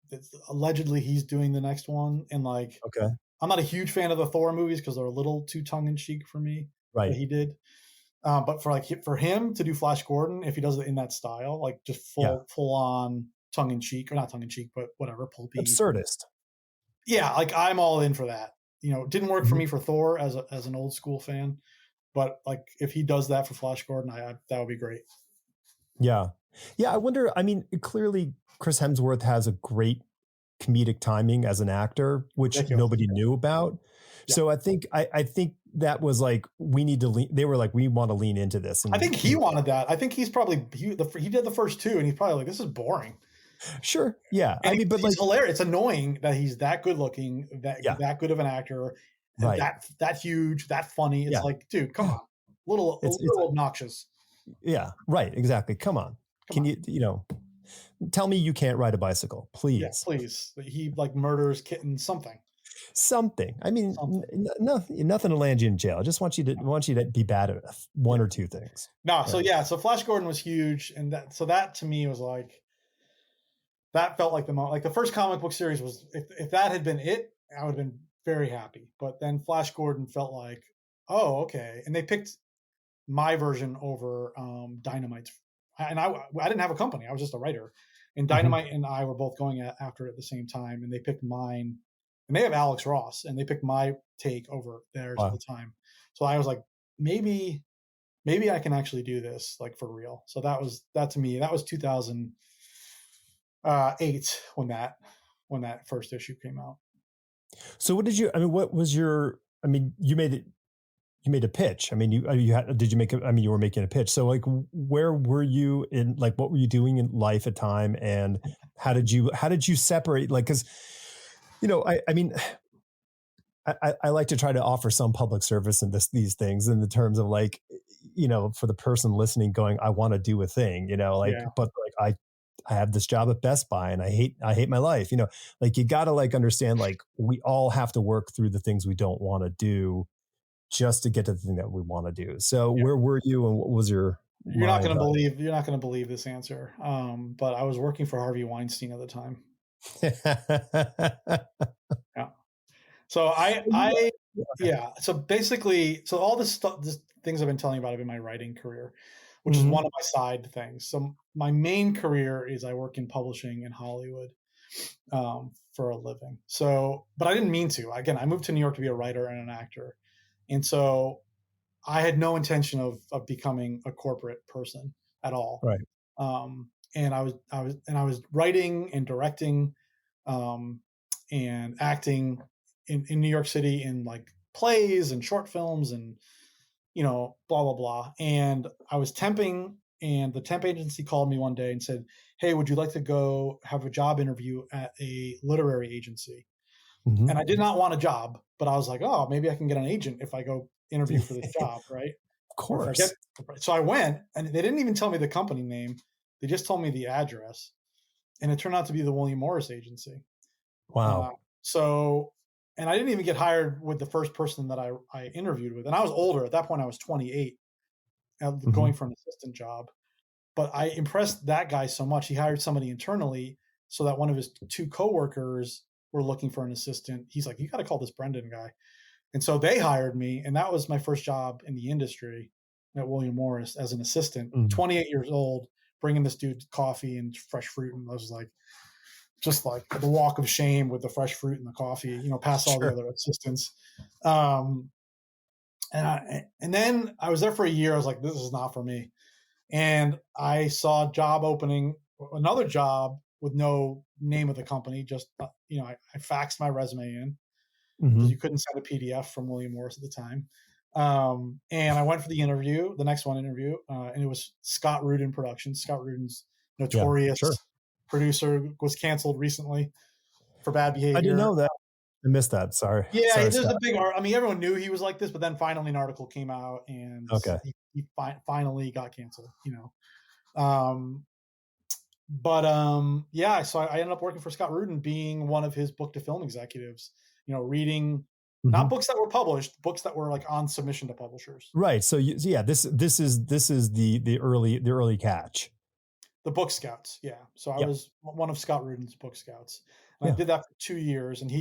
S1: Allegedly, he's doing the next one, and like
S2: okay.
S1: I'm not a huge fan of the Thor movies because they're a little too tongue in cheek for me. That
S2: Right.
S1: he did, but for him to do Flash Gordon, if he does it in that style, like just
S2: Yeah.
S1: full on tongue in cheek, or not tongue in cheek, but whatever, pulpy.
S2: Absurdist.
S1: Yeah, like I'm all in for that. It didn't work for
S2: Mhm.
S1: me for Thor as an old school fan, but like if he does that for Flash Gordon, that would be great.
S2: Yeah. Yeah. I wonder, I mean, clearly Chris Hemsworth has a great comedic timing as an actor, which
S1: Ridiculous.
S2: nobody knew about.
S1: Yeah.
S2: So I think that was like, we need to lean, they were like, we want to lean into this.
S1: I
S2: And,
S1: think he wanted that. I think he's probably he did the first two, and he's probably like, "This is boring."
S2: sure. Yeah.
S1: And
S2: I mean, but
S1: he's
S2: like,
S1: hilarious. It's annoying that he's that good looking,
S2: yeah,
S1: that good of an actor, and
S2: right.
S1: that huge, that funny. It's
S2: Yeah.
S1: like, dude, come
S2: Yeah.
S1: on, a
S2: It's,
S1: little obnoxious.
S2: yeah, right. Exactly. Come on.
S1: Come
S2: Can
S1: on,
S2: tell me you can't ride a bicycle,
S1: yeah,
S2: please?
S1: please. He like murders kittens, something,
S2: Something. I mean,
S1: something.
S2: nothing to land you in jail. I just want you to be bad at
S1: Yeah.
S2: one or two things.
S1: No, so
S2: Right.
S1: yeah, so Flash Gordon was huge, and that to me was like that felt like the first comic book series was if that had been it, I would have been very happy. But then Flash Gordon felt like, oh, okay, and they picked my version over Dynamite's, and I didn't have a company, I was just a writer, and
S2: Mhm.
S1: Dynamite and I were both going after it at the same time, and they picked mine, and they have Alex Ross, and they picked my take over theirs at the
S2: Wow.
S1: time. So I was like, maybe I can actually do this like for real. So that to me, that was 2008 when that first issue came out.
S2: So what did you? I mean, what was your? I mean, you made it. You made a pitch. I mean, you had. Did you make? I mean, you were making a pitch. So like, where were you in? Like, what were you doing in life at time? And how did you separate? Like, because I mean, I like to try to offer some public service in these things in the terms of like, for the person listening going, I want to do a thing, like,
S1: Yeah,
S2: but like I have this job at Best Buy and I hate my life, like you got to like understand, like we all have to work through the things we don't want to do just to get to the thing that we want to do. So
S1: yeah.
S2: where were you and what was your mind?
S1: You're not going to believe this answer. But I was working for Harvey Weinstein at the time. Yeah. So yeah. So basically, so all this stuff, this things I've been telling you about in my writing career, which is
S2: Mhm.
S1: one of my side things. So my main career is I work in publishing in Hollywood for a living. So, but I didn't mean to. Again, I moved to New York to be a writer and an actor, and so I had no intention of becoming a corporate person at all.
S2: Right.
S1: And I was writing and directing um, and acting in New York City in like plays and short films and blah, blah, blah. And I was temping, and the temp agency called me one day and said, "Hey, would you like to go have a job interview at a literary agency?"
S2: Hmm.
S1: And I did not want a job, but I was like, "Oh, maybe I can get an agent if I go interview for this job, right?
S2: Of
S1: Or if I get."
S2: course.
S1: So I went, and they didn't even tell me the company name. They just told me the address, and it turned out to be the William Morris agency. Uh,
S2: Wow.
S1: so, and I didn't even get hired with the first person that I interviewed with. And I was older at that point. I was 28,
S2: Hmm.
S1: going for an assistant job. But I impressed that guy so much. He hired somebody internally so that one of his two coworkers were looking for an assistant. He's like, "You got to call this Brendan guy." And so they hired me. And that was my first job in the industry at William Morris as an assistant,
S2: Hmm.
S1: 28 years old, bringing this dude coffee and fresh fruit. And I was like, just like the walk of shame with the fresh fruit and the coffee, past all the
S2: Sure.
S1: other assistants. Um, and then I was there for a year. I was like, this is not for me. And I saw a job opening, another job with no name of the company. Just I faxed my resume in because
S2: Hmm.
S1: you couldn't send a PDF from William Morris at the time. And I went for the interview, the next one interview, and it was Scott Rudin Productions. Scott Rudin's
S2: Yeah.
S1: notorious
S2: Sure.
S1: producer, was canceled recently for bad
S2: I didn't
S1: behavior.
S2: know that. I missed that. Sorry.
S1: Yeah,
S2: Sorry,
S1: there's
S2: Scott.
S1: a big I mean, everyone knew he was like this, but then finally an article came out, and
S2: Okay.
S1: he finally got canceled. Um, but yeah, so I ended up working for Scott Rudin, being one of his book to film executives, reading not
S2: Hmm.
S1: books that were published, books that were like on submission to publishers.
S2: Right. So yeah, this is the early catch.
S1: The book scouts, yeah. So I
S2: Yep.
S1: was one of Scott Rudin's book scouts, and I
S2: Yeah.
S1: did that for 2 years. And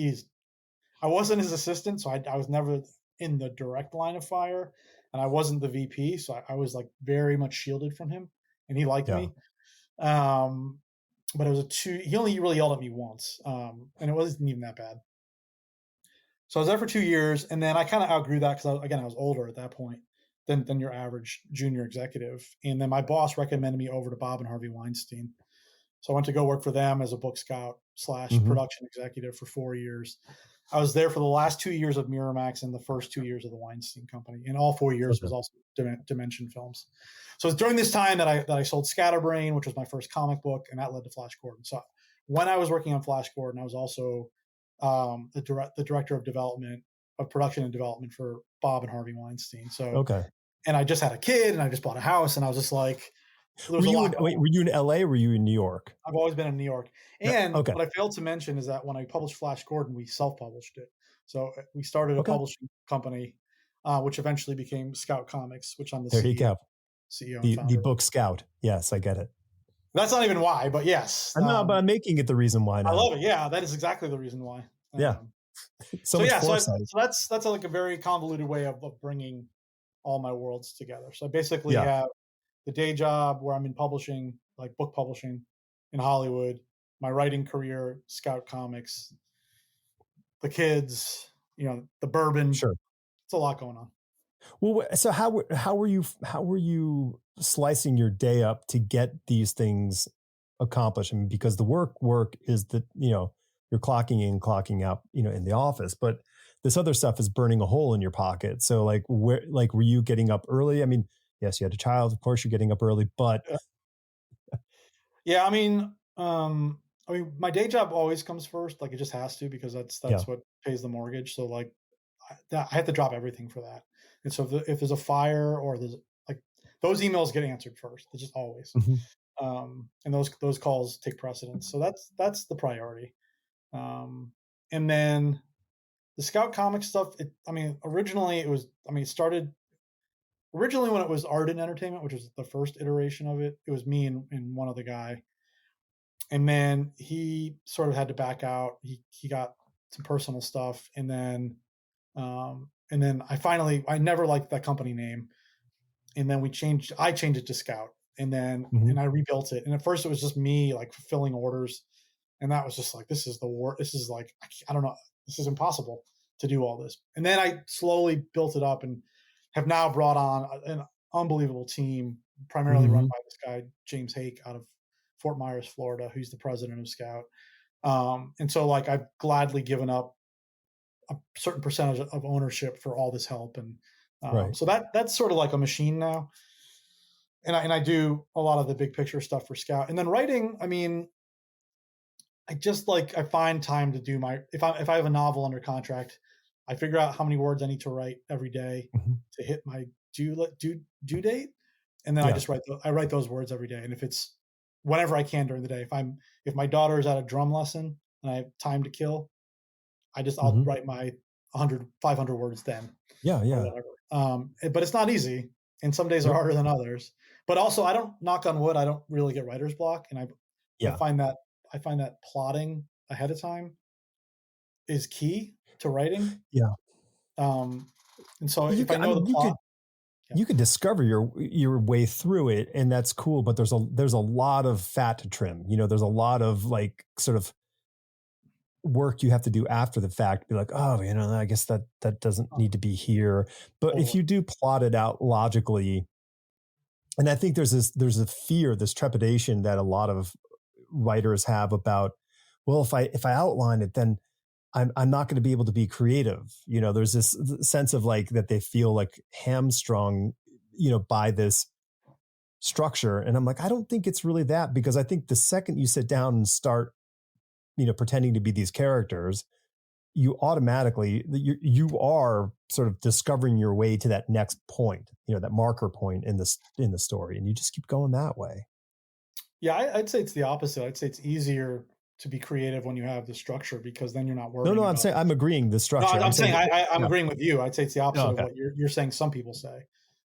S1: I wasn't his assistant, so I was never in the direct line of fire, and I wasn't the VP, so I was like very much shielded from him, and he liked
S2: Yeah.
S1: me. Um, but it was a two. He only really yelled at me once, and it wasn't even that bad. So I was there for 2 years, and then I kind of outgrew that because I was older at that point than your average junior executive. And then my boss recommended me over to Bob and Harvey Weinstein. So I went to go work for them as a book scout slash
S2: Hmm.
S1: production executive for 4 years. I was there for the last 2 years of Miramax and the first 2 years of the Weinstein Company, and all 4 years
S2: Okay.
S1: was also Dimension Films. So it's during this time that I sold Scatterbrain, which was my first comic book, and that led to Flash Gordon. So when I was working on Flash Gordon, I was also the director of development, of production and development for Bob and Harvey Weinstein. So,
S2: Okay.
S1: and I just had a kid, and I just bought a house, and I was just like, there was
S2: Were
S1: a
S2: you
S1: lot
S2: in
S1: going
S2: wait?
S1: on.
S2: Were you in LA? Or were you in New York?
S1: I've always been in New York.
S2: Yeah.
S1: And
S2: Okay.
S1: what I failed to mention is that when I published Flash Gordon, we self-published it. So we started a
S2: Okay.
S1: publishing company, which eventually became Scout Comics, which I'm the
S2: There you
S1: CEO,
S2: go.
S1: CEO and
S2: The
S1: founder of.
S2: book scout. Yes, I get it.
S1: That's not even why, but yes,
S2: I'm not, but I'm making it the reason why
S1: I
S2: now.
S1: love it. Yeah, that is exactly the reason why.
S2: Yeah.
S1: Um,
S2: So
S1: so
S2: much
S1: yeah,
S2: foresight.
S1: that's like a very convoluted way of bringing all my worlds together. So I basically
S2: Yeah.
S1: have the day job where I'm in publishing, like book publishing in Hollywood, my writing career, Scout Comics, the kids, the bourbon.
S2: Sure.
S1: It's a lot going on.
S2: Well, so how were you slicing your day up to get these things accomplished? I mean, because the work is that you're clocking in, clocking out, in the office, but this other stuff is burning a hole in your pocket. So were you getting up early? I mean, yes, you had a child, of course, you're getting up early, but
S1: Yeah, I mean, my day job always comes first. Like it just has to because
S2: yeah.
S1: that's what pays the mortgage. So like, I have to drop everything for that. And so if there's a fire or there's like those emails get answered first. They're just always.
S2: Hmm.
S1: And those calls take precedence. So that's the priority. Um, and then the Scout comic stuff. I mean, originally it was. I mean, it started originally when it was Art and Entertainment, which was the first iteration of it. It was me and one other guy, and then he sort of had to back out. He got some personal stuff, and then I never liked that company name, and then I changed it to Scout,
S2: Hmm.
S1: and I rebuilt it. And at first it was just me like fulfilling orders, and that was just like this is the war. This is like I don't know. This is impossible to do all this. And then I slowly built it up and have now brought on an unbelievable team, primarily run
S2: Hmm.
S1: by this guy James Hake out of Fort Myers, Florida, who's the president of Scout. And so like I've gladly given up a certain percentage of ownership for all this help, and
S2: Right.
S1: So that's sort of like a machine now. And I do a lot of the big picture stuff for Scout. And then writing, I mean, I find time to do if I have a novel under contract, I figure out how many words I need to write every day
S2: Mhm.
S1: to hit my due date, and then
S2: Yeah.
S1: I write those words every day. And if it's whenever I can during the day, if my daughter is at a drum lesson and I have time to kill, I'll
S2: Hmm.
S1: write my 100 500 words then
S2: Yeah.
S1: or
S2: Yeah.
S1: whatever. But it's not easy, and some days are
S2: Nope.
S1: harder than others. But also, I don't knock on wood. I don't really get writer's block, and I
S2: Yeah.
S1: find that I find that plotting ahead of time is key to writing.
S2: Yeah.
S1: Um, and so
S2: You
S1: if I
S2: could, I
S1: know the
S2: mean,
S1: plot, yeah,
S2: you could discover your way through it, and that's cool. But there's a lot of fat to trim. There's a lot of like sort of work you have to do after the fact. Be like, oh, I guess that doesn't
S1: uh,
S2: need to be here. But if
S1: totally.
S2: you do plot it out logically, and I think there's a fear, this trepidation that a lot of writers have about, well, if I outline it, then I'm not going to be able to be creative. There's this sense of like that they feel like hamstrung, by this structure. And I'm like, I don't think it's really that, because I think the second you sit down and start, pretending to be these characters, you automatically you are sort of discovering your way to that next point, that marker point in the story, and you just keep going that way.
S1: Yeah, I'd say it's the opposite. I'd say it's easier to be creative when you have the structure because then you're not
S2: No, no,
S1: worrying
S2: I'm
S1: about.
S2: saying I'm agreeing the
S1: No,
S2: structure. I'm
S1: I'm
S2: saying
S1: saying
S2: that,
S1: I'm
S2: yeah.
S1: agreeing with you. I'd say it's the
S2: Oh,
S1: opposite of
S2: okay.
S1: what you're saying. Some people say.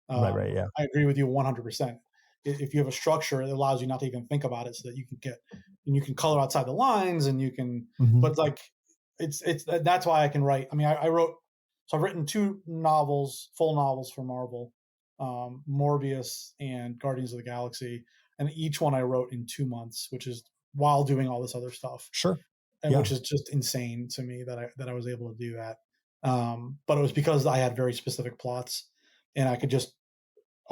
S2: Right, right, yeah.
S1: I agree with you 100%. If you have a structure, it allows you not to even think about it, so that you can color outside the lines, and you can.
S2: Hmm.
S1: But like, it's that's why I can write. I mean, I've written two novels, full novels for Marvel, Morbius and Guardians of the Galaxy, and each one I wrote in 2 months, which is while doing all this other stuff,
S2: Sure.
S1: and
S2: Yeah.
S1: which is just insane to me that I was able to do that. But it was because I had very specific plots, and I could just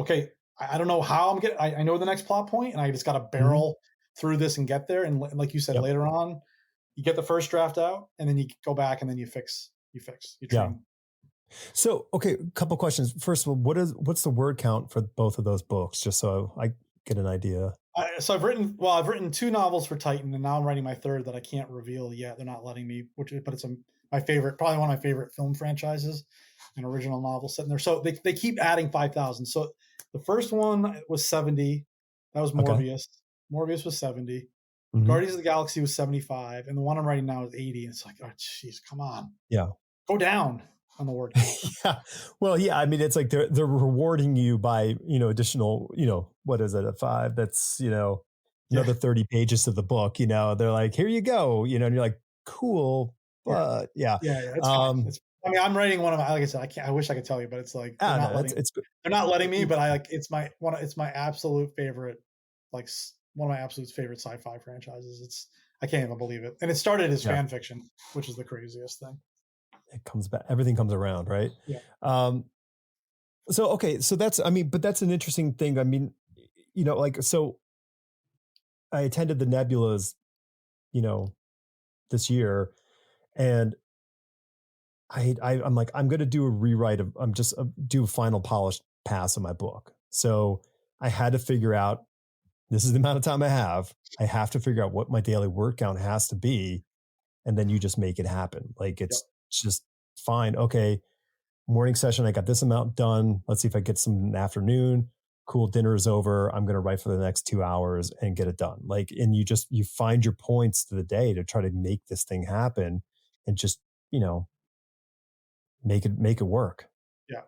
S1: okay. I don't know how I'm getting. I know the next plot point, and I just got to
S2: Hmm.
S1: barrel through this and get there. And like you said,
S2: Yep.
S1: later on, you get the first draft out, and then you go back, and then you
S2: Yeah.
S1: trim.
S2: So, okay, a couple questions. First of all, what's the word count for both of those books, just so I get an idea?
S1: So I've written two novels for Titan, and now I'm writing my third that I can't reveal yet. They're not letting me, but it's my favorite, probably one of my favorite film franchises, an original novel set in there. So they keep adding 5,000. So the first one was 70. That was
S2: Okay.
S1: Morbius. Morbius was 70.
S2: Hmm.
S1: Guardians of the Galaxy was 75, and the one I'm writing now is 80. And it's like, oh, jeez, come on,
S2: Yeah.
S1: go down on the word count.
S2: Yeah. Well, yeah. I mean, it's like they're rewarding you by additional, what is it, a five? That's
S1: Yeah,
S2: another 30 pages of the book. They're like, here you go. And you're like, cool,
S1: yeah,
S2: but yeah.
S1: yeah. It's fine.
S2: Um,
S1: It's. I mean, I'm writing one of my. Like I said, I can't. I wish I could tell you, but it's like
S2: I don't know. It's good.
S1: they're not letting me.
S2: It's
S1: But I like. It's my one. It's my absolute favorite. Like one of my absolute favorite sci-fi franchises. It's. I can't even believe it. And it started as
S2: yeah.
S1: fan fiction, which is the craziest thing.
S2: It comes back. Everything comes around, right?
S1: Yeah.
S2: Um, so okay, so that's, I mean, but that's an interesting thing. I mean, like, so I attended the Nebulas, you know, this year, and I'm like, I'm going to do a rewrite of, I'm just do a final polished pass of my book. So I had to figure out, this is the amount of time I have. I have to figure out what my daily word count has to be, and then you just make it happen. Like
S1: Yep.
S2: it's just fine. Okay, morning session, I got this amount done. Let's see if I get some in the afternoon. Cool, dinner is over. I'm going to write for the next 2 hours and get it done. Like, and you find your points to the day to try to make this thing happen, and just you know make it work.
S1: Yeah.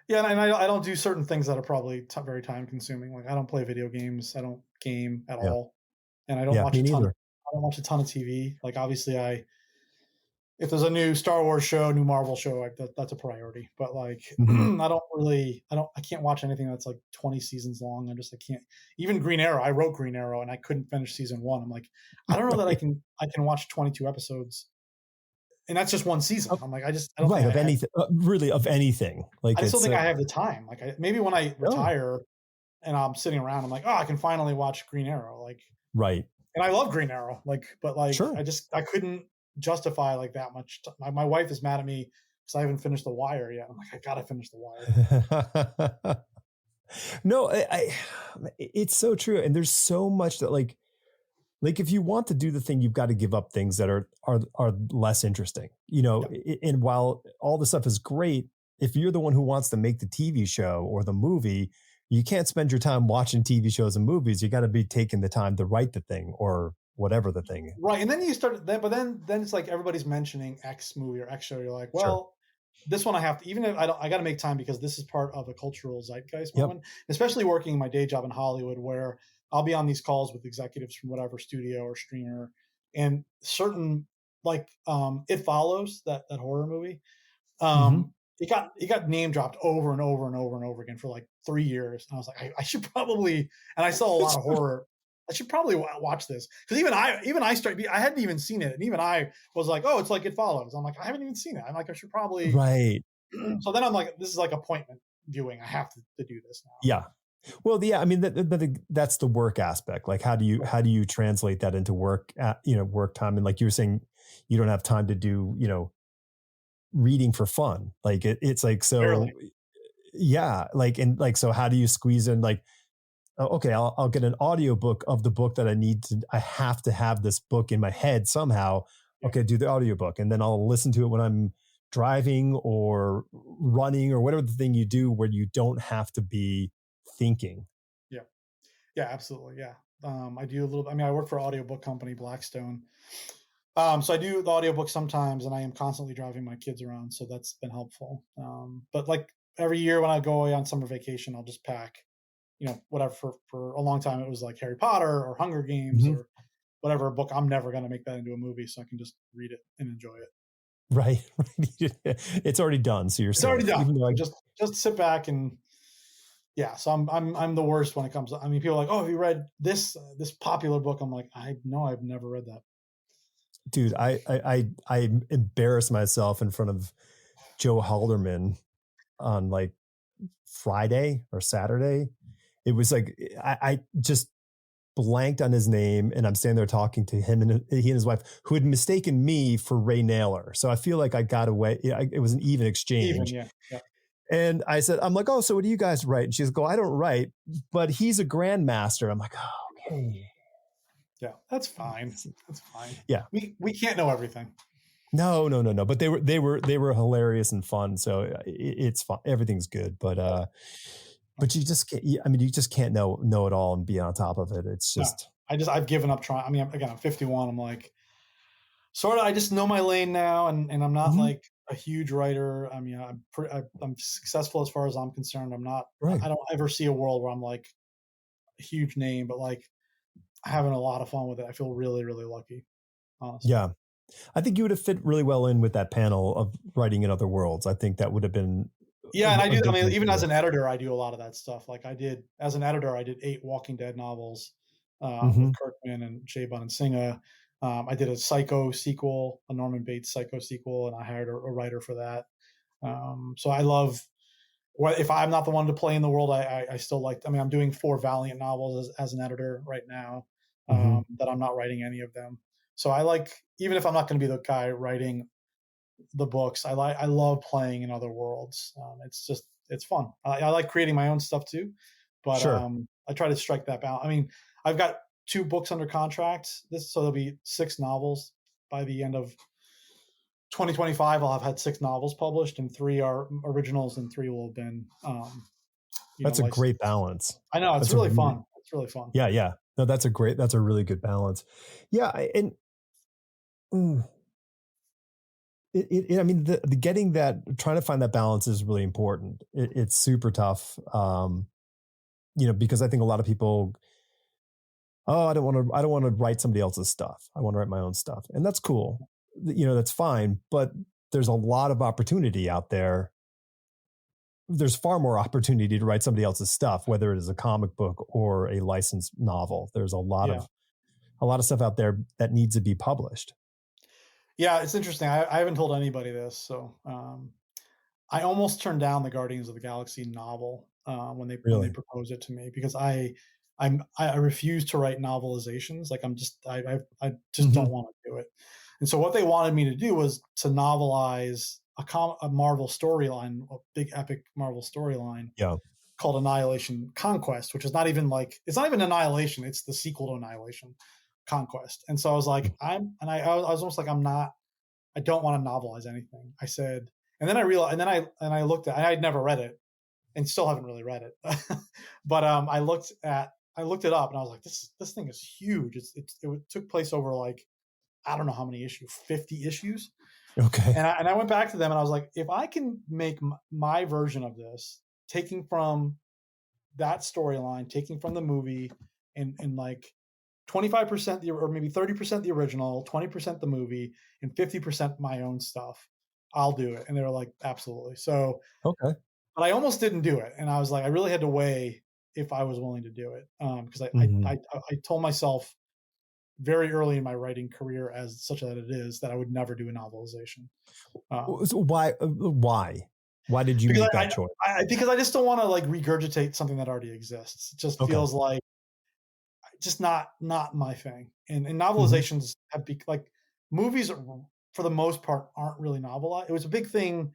S1: Yeah, and I don't do certain things that are probably very time consuming. Like I don't play video games. I don't game at
S2: Yeah,
S1: all, and I don't
S2: yeah,
S1: watch
S2: me
S1: a ton.
S2: neither.
S1: I don't watch a ton of TV. Like obviously, if there's a new Star Wars show, new Marvel show, like that's a priority. But like,
S2: Hmm.
S1: I can't watch anything that's like 20 seasons long. I can't. Even Green Arrow, I wrote Green Arrow and I couldn't finish season one. I'm like, I don't know that
S2: Right,
S1: I can watch 22 episodes, and that's just one season.
S2: of,
S1: I'm like, I don't
S2: right,
S1: think
S2: of anything, really, of anything.
S1: I
S2: Like
S1: just don't
S2: it's
S1: think I have the time. Like maybe when I
S2: no,
S1: retire and I'm sitting around, I'm like, oh, I can finally watch Green Arrow. Like,
S2: right,
S1: and I love Green Arrow. Like, but like,
S2: sure,
S1: I couldn't justify like that much. My wife is mad at me because I haven't finished The Wire yet. I'm like, I gotta finish The Wire.
S2: No, it's so true. And there's so much that like if you want to do the thing, you've got to give up things that are less interesting,
S1: Yeah,
S2: and while all the stuff is great, if you're the one who wants to make the TV show or the movie, you can't spend your time watching TV shows and movies. You got to be taking the time to write the thing or whatever the thing.
S1: right. And then you start then, but then it's like everybody's mentioning X movie or X show. You're like,
S2: Sure.
S1: well, this one I have to, even if I don't, I got to make time because this is part of a cultural zeitgeist
S2: Yep.
S1: moment, especially working my day job in Hollywood where I'll be on these calls with executives from whatever studio or streamer, and certain, like It Follows, that horror movie.
S2: Mm-hmm.
S1: It got name dropped over and over and over and over again for like 3 years. And I was like, I should probably, and I saw a lot of horror. I should probably watch this because I hadn't even seen it, and even I was like, oh, it's like It Follows. I'm like, I haven't even seen it. I'm like, I should probably.
S2: Right.
S1: So then I'm like, this is like appointment viewing. I have to do this now.
S2: Yeah. Well, yeah, I mean that's the work aspect. Like, how do you translate that into work, work time? And like you were saying, you don't have time to do, reading for fun. Like it's like, so
S1: Barely.
S2: yeah, like, and like, so how do you squeeze in like, oh, okay, I'll get an audiobook of the book that I have to have this book in my head somehow.
S1: Yeah.
S2: Okay, do the audiobook, and then I'll listen to it when I'm driving or running or whatever the thing you do where you don't have to be thinking.
S1: Yeah. Yeah. Absolutely. Yeah. I do a little. I mean, I work for an audiobook company, Blackstone. So I do the audiobook sometimes, and I am constantly driving my kids around, so that's been helpful. But like every year when I go away on summer vacation, I'll just pack, whatever. For a long time, it was like Harry Potter or Hunger Games
S2: Mhm.
S1: or whatever book. I'm never going to make that into a movie, so I can just read it and enjoy it.
S2: Right. It's already done, so you're
S1: It's already
S2: safe.
S1: done.
S2: Even though I,
S1: Just sit back and yeah. So I'm the worst when it comes. I mean, people are like, oh, have you read this popular book? I'm like, I've never read that.
S2: dude, I embarrassed myself in front of Joe Halderman on like Friday or Saturday. It was like I just blanked on his name, and I'm standing there talking to him and he and his wife, who had mistaken me for Ray Naylor. So I feel like I got away. It was an even
S1: Even
S2: exchange.
S1: yeah, yeah.
S2: And I said, I'm like, oh, so what do you guys write? And she's like, oh, I don't write, but he's a grandmaster. I'm like, oh, okay.
S1: Yeah, that's fine. That's fine.
S2: Yeah.
S1: We can't know everything.
S2: No. But they were hilarious and fun. So it's fun. Everything's good. But you just can't. I mean, you just can't know it all and be on top of it. It's
S1: No,
S2: just
S1: I've given up trying. I mean, again, I'm 51. I'm like, sort of. I just know my lane now, and I'm not
S2: Mhm.
S1: like a huge writer. I mean, I'm successful as far as I'm concerned. I'm not.
S2: Right.
S1: I don't ever see a world where I'm like a huge name, but like having a lot of fun with it. I feel really, really lucky, honestly.
S2: Yeah. I think you would have fit really well in with that panel of writing in other worlds. I think that would have been
S1: Yeah, and I
S2: a
S1: do. I
S2: good
S1: mean,
S2: thing
S1: even
S2: for
S1: as
S2: you.
S1: an editor, I do a lot of that stuff. Like I did as an editor, I did 8 Walking Dead novels with
S2: Mhm.
S1: Kirkman and Shaban and Singa. I did a Psycho sequel, a Norman Bates Psycho sequel, and I hired a writer for that. So I love. Well, if I'm not the one to play in the world, I still like. I mean, I'm doing 4 Valiant novels as an editor right now.
S2: Mhm.
S1: That I'm not writing any of them. So I like, even if I'm not going to be the guy writing the books. I love playing in other worlds. It's fun. I like creating my own stuff too, but
S2: Sure.
S1: I try to strike that balance. I mean, I've got 2 books under contract. So there'll be 6 novels by the end of 2025. I'll have had 6 novels published, and 3 are originals, and 3 will have been
S2: That's a great
S1: licensed.
S2: balance.
S1: I know it's
S2: That's a
S1: really
S2: really
S1: fun. It's really fun.
S2: Yeah. No, that's a really good balance. Yeah, and mm, I mean, the getting that, trying to find that balance is really important. It's super tough, because I think a lot of people, oh, I don't want to write somebody else's stuff. I want to write my own stuff, and that's cool. That's fine. But there's a lot of opportunity out there. There's far more opportunity to write somebody else's stuff, whether it is a comic book or a licensed novel. There's
S1: Yeah.
S2: a lot of stuff out there that needs to be published.
S1: Yeah, it's interesting. I haven't told anybody this, so I almost turned down the Guardians of the Galaxy novel when they
S2: Really.
S1: proposed it to me because I refuse to write novelizations. Like I just don't
S2: Hmm.
S1: want to do it. And so what they wanted me to do was to novelize a Marvel storyline, a big epic Marvel storyline
S2: Yeah.
S1: called Annihilation Conquest, which is not even like, it's not even Annihilation, it's the sequel to Annihilation Conquest. And so I was like, I was almost like, I don't want to novelize anything. I said, and then I realized, and I looked at, I had never read it and still haven't really read it. But I looked it up and I was like, this thing is huge. It took place over like, I don't know how many issues, 50 issues.
S2: Okay.
S1: And I went back to them and I was like, if I can make my version of this, taking from that storyline, taking from the movie, and like 25% or maybe 30% the original, 20% the movie, and 50% my own stuff, I'll do it. And they were like, absolutely. So,
S2: Okay.
S1: but I almost didn't do it. And I was like, I really had to weigh if I was willing to do it. Because I told myself very early in my writing career, as such that it is, that I would never do a novelization.
S2: So why did you
S1: Because
S2: make that choice?
S1: because I just don't want to like regurgitate something that already exists. It just
S2: Okay.
S1: feels like just not my thing. And
S2: Mm-hmm.
S1: novelizations have like movies for the most part aren't really novelized. It was a big thing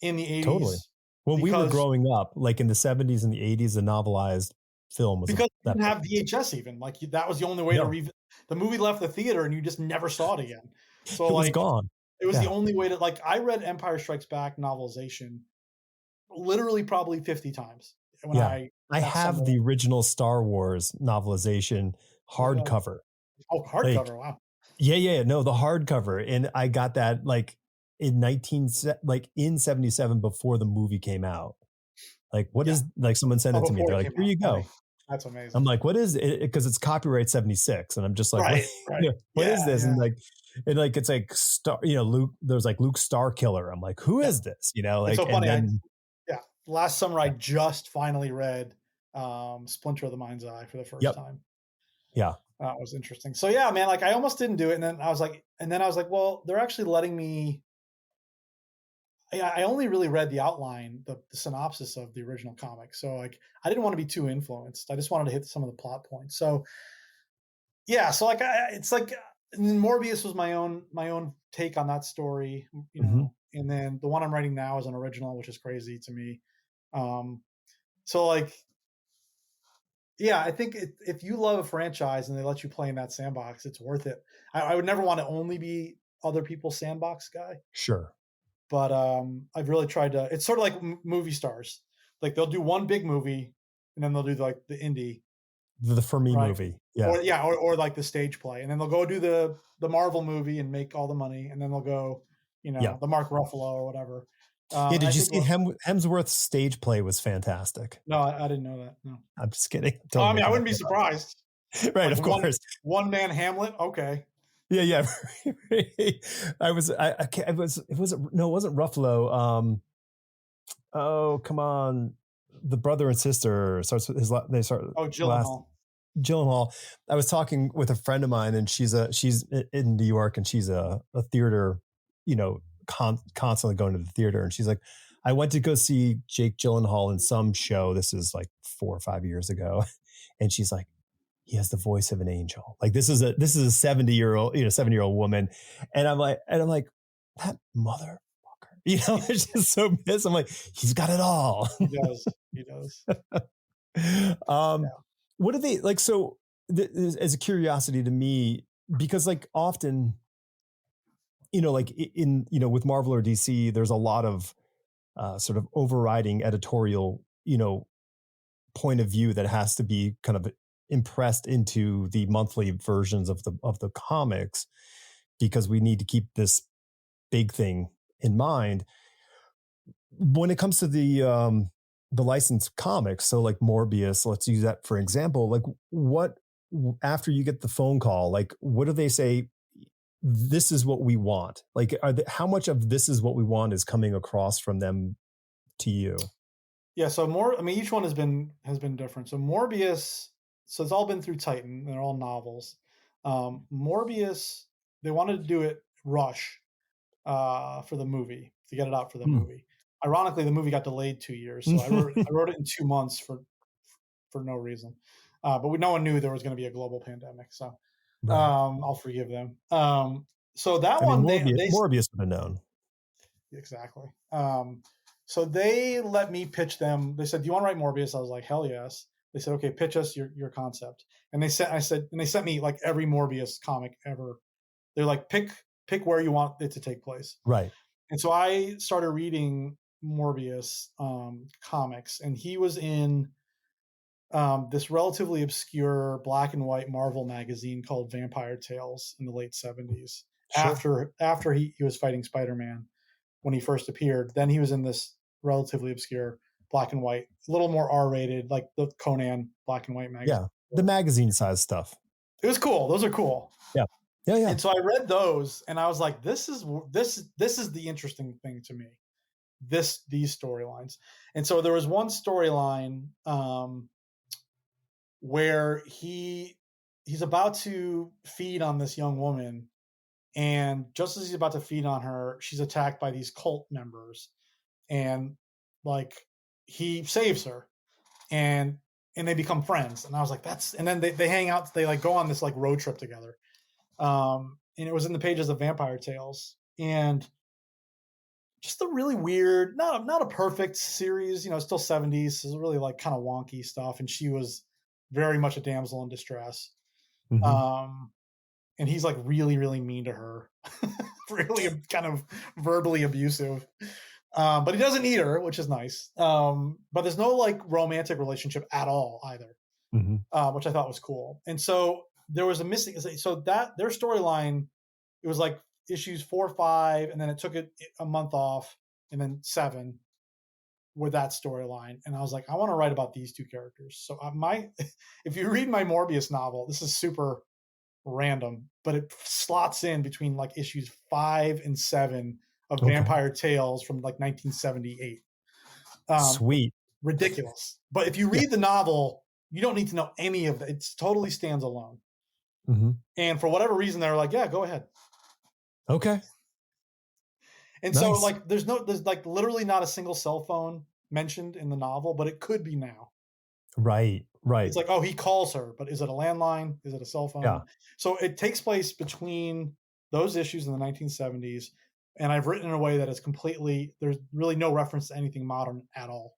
S1: in the
S2: Totally.
S1: 80s
S2: When we were
S1: because
S2: growing up, like in the 70s and the 80s, the novelized film was
S1: because you
S2: that
S1: didn't
S2: big.
S1: have VHS even. Like that was the only way to
S2: No,
S1: read the movie left the theater and you just never saw it again. So
S2: it was
S1: like
S2: gone.
S1: it was the
S2: Yeah.
S1: only way to like I read Empire Strikes Back novelization literally probably 50 times when
S2: Yeah.
S1: I
S2: I
S1: got
S2: have
S1: somewhere.
S2: the original Star Wars novelization
S1: Oh really?
S2: hardcover.
S1: Oh,
S2: Like,
S1: hardcover. Wow.
S2: yeah, no, the hardcover. And I got that like like in 77 before the movie came out. Like, what
S1: Yeah.
S2: is, like, someone sent
S1: Oh,
S2: it to me.
S1: before
S2: They're
S1: it
S2: like,
S1: came
S2: here
S1: out.
S2: you
S1: Funny.
S2: go.
S1: That's
S2: I'm
S1: amazing.
S2: like, what is it? Because it's copyright 76. And I'm just like, what,
S1: Right. Right.
S2: what is
S1: Yeah.
S2: this?
S1: Yeah.
S2: And like, it's like Star, Luke, there's like Luke Star Killer. I'm like, who
S1: Yeah.
S2: is this?
S1: It's
S2: Like,
S1: so
S2: and
S1: funny.
S2: then,
S1: Yeah. Last summer, I
S2: yeah,
S1: just finally read Splinter of the Mind's Eye for the first
S2: yep.
S1: time.
S2: Yeah.
S1: That was interesting. So yeah, man, like I almost didn't do it. And then I was like, well, they're actually letting me. I only really read the outline, the synopsis of the original comic. So like, I didn't want to be too influenced. I just wanted to hit some of the plot points. So yeah, so like it's like Morbius was my own take on that story,
S2: Mm-hmm.
S1: and then the one I'm writing now is an original, which is crazy to me. Um, so like, yeah, I think if you love a franchise and they let you play in that sandbox, it's worth it. I would never want to only be other people's sandbox guy,
S2: Sure.
S1: but I've really tried to. It's sort of like movie stars, like they'll do one big movie, and then they'll do like the indie,
S2: The For Me
S1: right?
S2: movie. Yeah.
S1: Or like the stage play, and then they'll go do the Marvel movie and make all the money, and then they'll go,
S2: Yeah.
S1: the Mark Ruffalo or whatever.
S2: Yeah.
S1: And I
S2: Did you
S1: think,
S2: see Hemsworth's stage play was fantastic?
S1: no, I didn't know that. No,
S2: I'm just kidding.
S1: oh,
S2: Totally
S1: I mean, I
S2: making that
S1: wouldn't be
S2: part up.
S1: surprised.
S2: Right.
S1: Like
S2: Of course.
S1: one man Hamlet. Okay,
S2: Yeah. I was, I can't, it was, no, it wasn't Ruffalo. Oh, come on. The brother and sister starts with they start
S1: oh,
S2: last.
S1: Gyllenhaal.
S2: Gyllenhaal. I was talking with a friend of mine, and she's in New York, and she's a theater, constantly going to the theater, and she's like, I went to go see Jake Gyllenhaal in some show. This is like 4 or 5 years ago, and she's like, he has the voice of an angel. Like, this is a 70-year-old, 7-year-old woman, and I'm like, that motherfucker. It's just so pissed. I'm like, he's got it all.
S1: He does. He does.
S2: um,
S1: Yeah.
S2: what do they like? So, as a curiosity to me, because like often, like in with Marvel or DC, there's a lot of sort of overriding editorial, point of view that has to be kind of impressed into the monthly versions of the comics, because we need to keep this big thing in mind when it comes to the licensed comics. So like Morbius, let's use that for example. Like, what, after you get the phone call, like what do they say? This is what we want. Like, how much of this is what we want is coming across from them to you?
S1: Yeah. So I mean, each one has been different. So Morbius. So it's all been through Titan. They're all novels. Morbius. They wanted to do it rush for the movie to get it out for the
S2: Hmm.
S1: movie. Ironically, the movie got delayed 2 years, so I wrote it in 2 months for no reason. But no one knew there was going to be a global pandemic, so
S2: Right.
S1: I'll forgive them. So that
S2: I mean,
S1: one,
S2: Morbius would have known.
S1: exactly. So they let me pitch them. They said, "Do you want to write Morbius?" I was like, "Hell yes." They said, "Okay, pitch us your concept." And they sent me like every Morbius comic ever. They're like, pick where you want it to take place.
S2: Right.
S1: And so I started reading Morbius comics, and he was in this relatively obscure black and white Marvel magazine called Vampire Tales in the late 70s.
S2: Sure.
S1: After he was fighting Spider-Man when he first appeared, then he was in this relatively obscure black and white, a little more R-rated, like the Conan black and white magazine.
S2: Yeah. The magazine size stuff.
S1: It was cool. Those are cool.
S2: Yeah. Yeah. Yeah.
S1: And so I read those, and I was like, this is the interesting thing to me. These storylines. And so there was one storyline where he's about to feed on this young woman, and just as he's about to feed on her, she's attacked by these cult members, and like he saves her, and they become friends. And I was like, and then they hang out, they like go on this like road trip together. And it was in the pages of Vampire Tales, and just a really weird, not a perfect series, still 70s, so really like kind of wonky stuff. And she was very much a damsel in distress. Mm-hmm. And he's like really, really mean to her, really kind of verbally abusive. But he doesn't eat her, which is nice. But there's no like romantic relationship at all either, which I thought was cool. And so there was that their storyline, it was like issues 4, 5, and then it took a month off, and then 7 with that storyline. And I was like, I want to write about these two characters. So if you read my Morbius novel, this is super random, but it slots in between like issues 5 and 7 of Vampire Tales from like 1978.
S2: Sweet.
S1: Ridiculous. But if you read the novel, you don't need to know any of that. It totally stands alone. Mm-hmm. And for whatever reason, they're like, yeah, go ahead.
S2: Okay.
S1: And so like, there's like literally not a single cell phone mentioned in the novel, but it could be now.
S2: Right.
S1: It's like, oh, he calls her, but is it a landline? Is it a cell phone? Yeah. So it takes place between those issues in the 1970s. And I've written in a way that is there's really no reference to anything modern at all.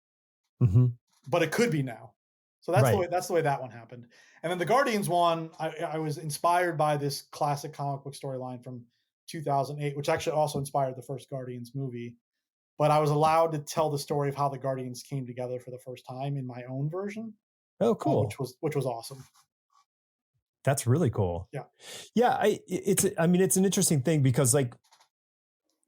S1: Mm-hmm. But it could be now. So that's the way that one happened. And then the Guardians one, I was inspired by this classic comic book storyline from 2008, which actually also inspired the first Guardians movie. But I was allowed to tell the story of how the Guardians came together for the first time in my own version.
S2: Oh, cool.
S1: Which was awesome.
S2: That's really cool.
S1: Yeah.
S2: Yeah. It's an interesting thing because like,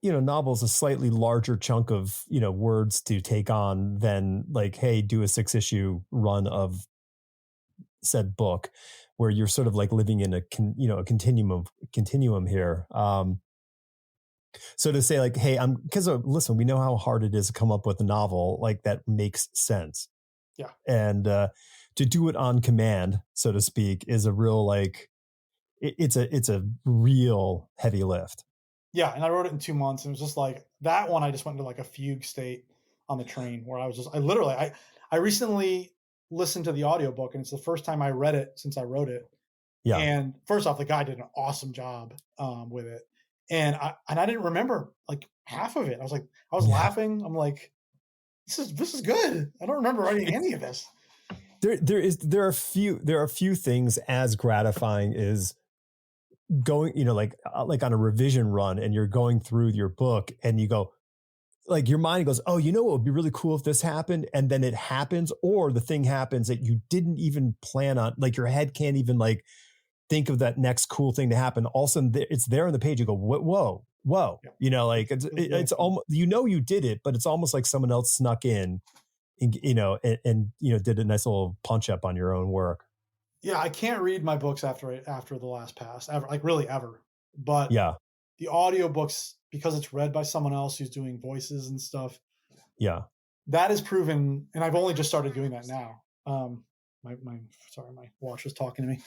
S2: novel's a slightly larger chunk of, words to take on than like, hey, do a 6-issue run of said book where you're sort of like living in a continuum here. So to say like, hey, because listen, we know how hard it is to come up with a novel like that makes sense.
S1: Yeah.
S2: And to do it on command, so to speak, is a real like, it's a real heavy lift.
S1: Yeah. And I wrote it in 2 months, and it was just like that one. I just went into like a fugue state on the train where I recently listened to the audiobook, and it's the first time I read it since I wrote it. Yeah. And first off, the guy did an awesome job with it. And I didn't remember like half of it. I was laughing. I'm like, this is good. I don't remember writing any of this.
S2: There are a few things as gratifying as going, like on a revision run, and you're going through your book and you go, like your mind goes, oh, what would be really cool if this happened, and then it happens, or the thing happens that you didn't even plan on. Like your head can't even like think of that next cool thing to happen. All of a sudden, it's there on the page. You go, whoa. Yeah. Like it's almost, you did it, but it's almost like someone else snuck in, and did a nice little punch up on your own work.
S1: Yeah, I can't read my books after the last pass, ever, like really ever. But
S2: yeah,
S1: the audiobooks, because it's read by someone else who's doing voices and stuff.
S2: Yeah,
S1: that is proven, and I've only just started doing that now. My watch was talking to me.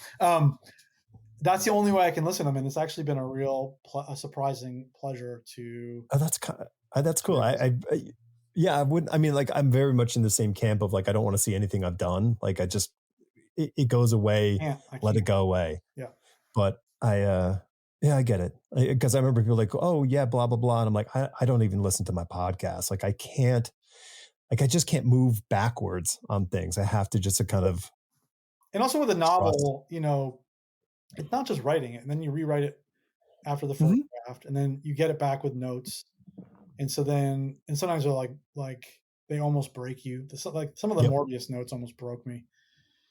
S1: That's the only way I can listen to them, and it's actually been a real surprising pleasure to.
S2: Oh, that's cool. I wouldn't. I mean, like I'm very much in the same camp of like I don't want to see anything I've done. Like I just it goes away. Let it go away.
S1: Yeah.
S2: But Yeah, I get it. Because I remember people like, oh yeah, blah, blah, blah. And I'm like, I don't even listen to my podcast. Like I can't, like I just can't move backwards on things. I have to just kind of
S1: And also with a
S2: trust.
S1: novel, it's not just writing it and then you rewrite it after the first
S2: Mhm.
S1: draft, and then you get it back with notes. And so then, and sometimes they're like they almost break you. Like some of the
S2: Yep.
S1: Morbius notes almost broke me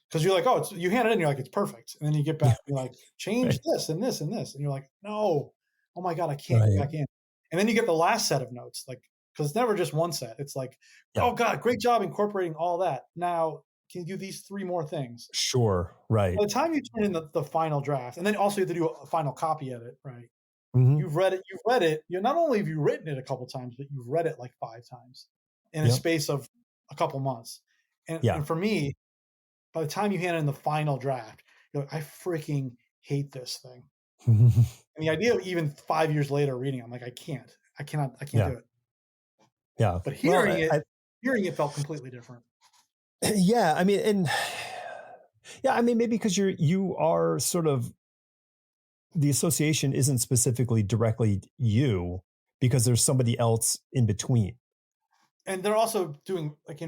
S1: because you're like, oh, you hand it in, you're like, it's perfect, and then you get back, you're like, change
S2: Right.
S1: this and this and this, and you're like, no, oh my god, I can't go
S2: Right.
S1: back in. And then you get the last set of notes, like because it's never just one set. It's like,
S2: Yeah.
S1: oh god, great job incorporating all that. Now can you do these three more things?
S2: Sure. Right.
S1: By the time you turn in the final draft, and then also you have to do a final copy edit, right?
S2: Hmm.
S1: You've read it. You not only have you written it a couple times, but you've read it like 5 times in a
S2: Yep.
S1: space of a couple months.
S2: Yeah.
S1: And for me, by the time you hand in the final draft, you're like, I freaking hate this thing. And the idea of even 5 years later reading, I'm like, I can't
S2: Yeah.
S1: do it.
S2: Yeah.
S1: But
S2: Well,
S1: hearing it felt completely different.
S2: yeah, I mean, and yeah, I mean, maybe because you are sort of the association isn't specifically directly you because there's somebody else in between
S1: And they're also doing like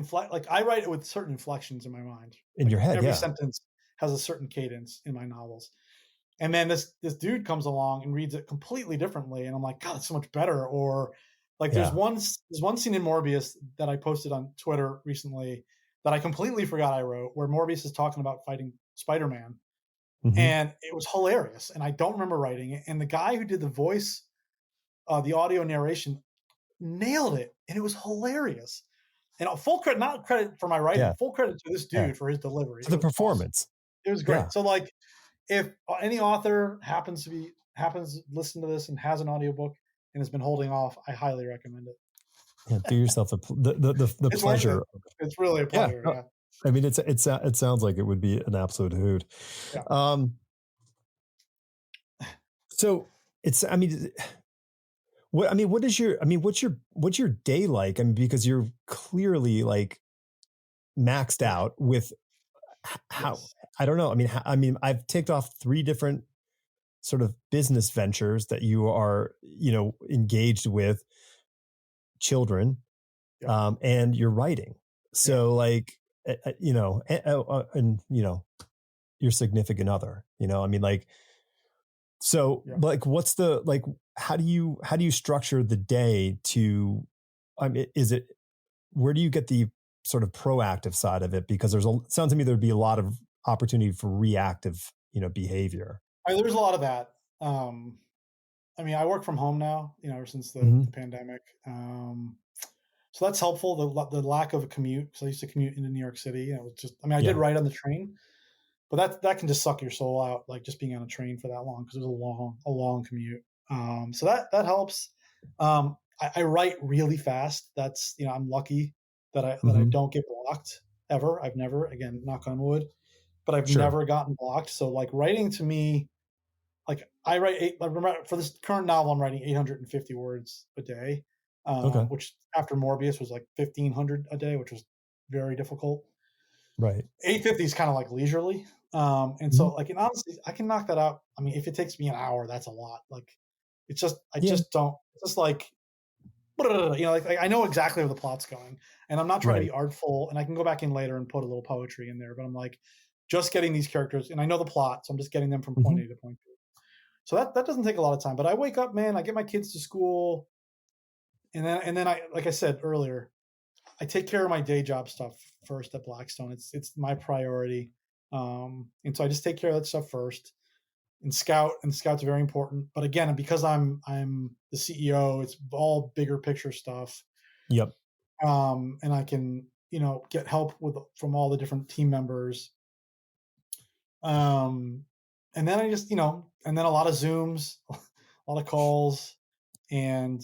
S1: I write it with certain inflections in my mind.
S2: in
S1: Like
S2: your head.
S1: every
S2: Yeah.
S1: sentence has a certain cadence in my novels. And then this dude comes along and reads it completely differently, and I'm like, God, it's so much better. Or like
S2: Yeah.
S1: there's one scene in Morbius that I posted on Twitter recently that I completely forgot I wrote, where Morbius is talking about fighting Spider-Man,
S2: Hmm.
S1: and it was hilarious. And I don't remember writing it. And the guy who did the voice, the audio narration, nailed it, and it was hilarious. And full credit, not credit for my
S2: Yeah.
S1: writing, full credit to this
S2: Yeah.
S1: dude for his delivery.
S2: For
S1: It
S2: the
S1: was awesome.
S2: performance.
S1: It was
S2: Yeah.
S1: great. So like if any author happens to listen to this and has an audiobook and has been holding off, I highly recommend it.
S2: Yeah. Do yourself the
S1: It's worth it.
S2: pleasure.
S1: It's really a
S2: Yeah.
S1: pleasure.
S2: No,
S1: Yeah.
S2: I mean, it sounds like it would be an absolute hoot.
S1: Yeah.
S2: Um, so it's, I mean, what, I mean, what is your, I mean, what's your day like? I mean, because you're clearly like maxed
S1: Yeah.
S2: out with how,
S1: Yes.
S2: I don't know. I mean, I mean, I've ticked off 3 different sort of business ventures that you are, engaged with children,
S1: Yeah.
S2: and you're writing.
S1: Yeah.
S2: So like, and your significant other, I mean, like, so
S1: Yeah.
S2: like, what's the, like, how do you structure the day to, I mean, is it, where do you get the sort of proactive side of it? Because it sounds to me there'd be a lot of opportunity for reactive, behavior.
S1: There's a lot of that. Um, I mean, I work from home now, ever since the
S2: Hmm.
S1: pandemic. So that's helpful. The lack of a commute, because I used to commute into New York City, and it was just. I mean, I did
S2: Yeah.
S1: ride on the train, but that can just suck your soul out, like just being on a train for that long because it was a long commute. So that helps. I write really fast. That's I'm lucky that I
S2: Hmm.
S1: don't get blocked ever. I've never, again, knock on wood, but I've
S2: Sure.
S1: never gotten blocked. So like writing to me, like I write like remember for this current novel, I'm writing 850 words a day,
S2: Okay.
S1: which after Morbius was like 1,500 a day, which was very difficult.
S2: Right.
S1: 850 is kind of like leisurely. And so
S2: Mhm.
S1: like, and honestly, I can knock that out. I mean, if it takes me an hour, that's a lot. Like I
S2: Yeah.
S1: just don't, it's just like, like I know exactly where the plot's going, and I'm not trying to
S2: Right.
S1: be artful, and I can go back in later and put a little poetry in there, but I'm like, just getting these characters, and I know the plot, so I'm just getting them from point
S2: Hmm.
S1: A to point B. So that doesn't take a lot of time, but I wake up, man, I get my kids to school, and then I, like I said earlier, I take care of my day job stuff first at Blackstone. It's my priority, and so I just take care of that stuff first. And Scout's very important. But again, because I'm the CEO, it's all bigger picture stuff,
S2: Yep.
S1: and I can get help from all the different team members. Um, and then I just and then a lot of Zooms, a lot of calls, and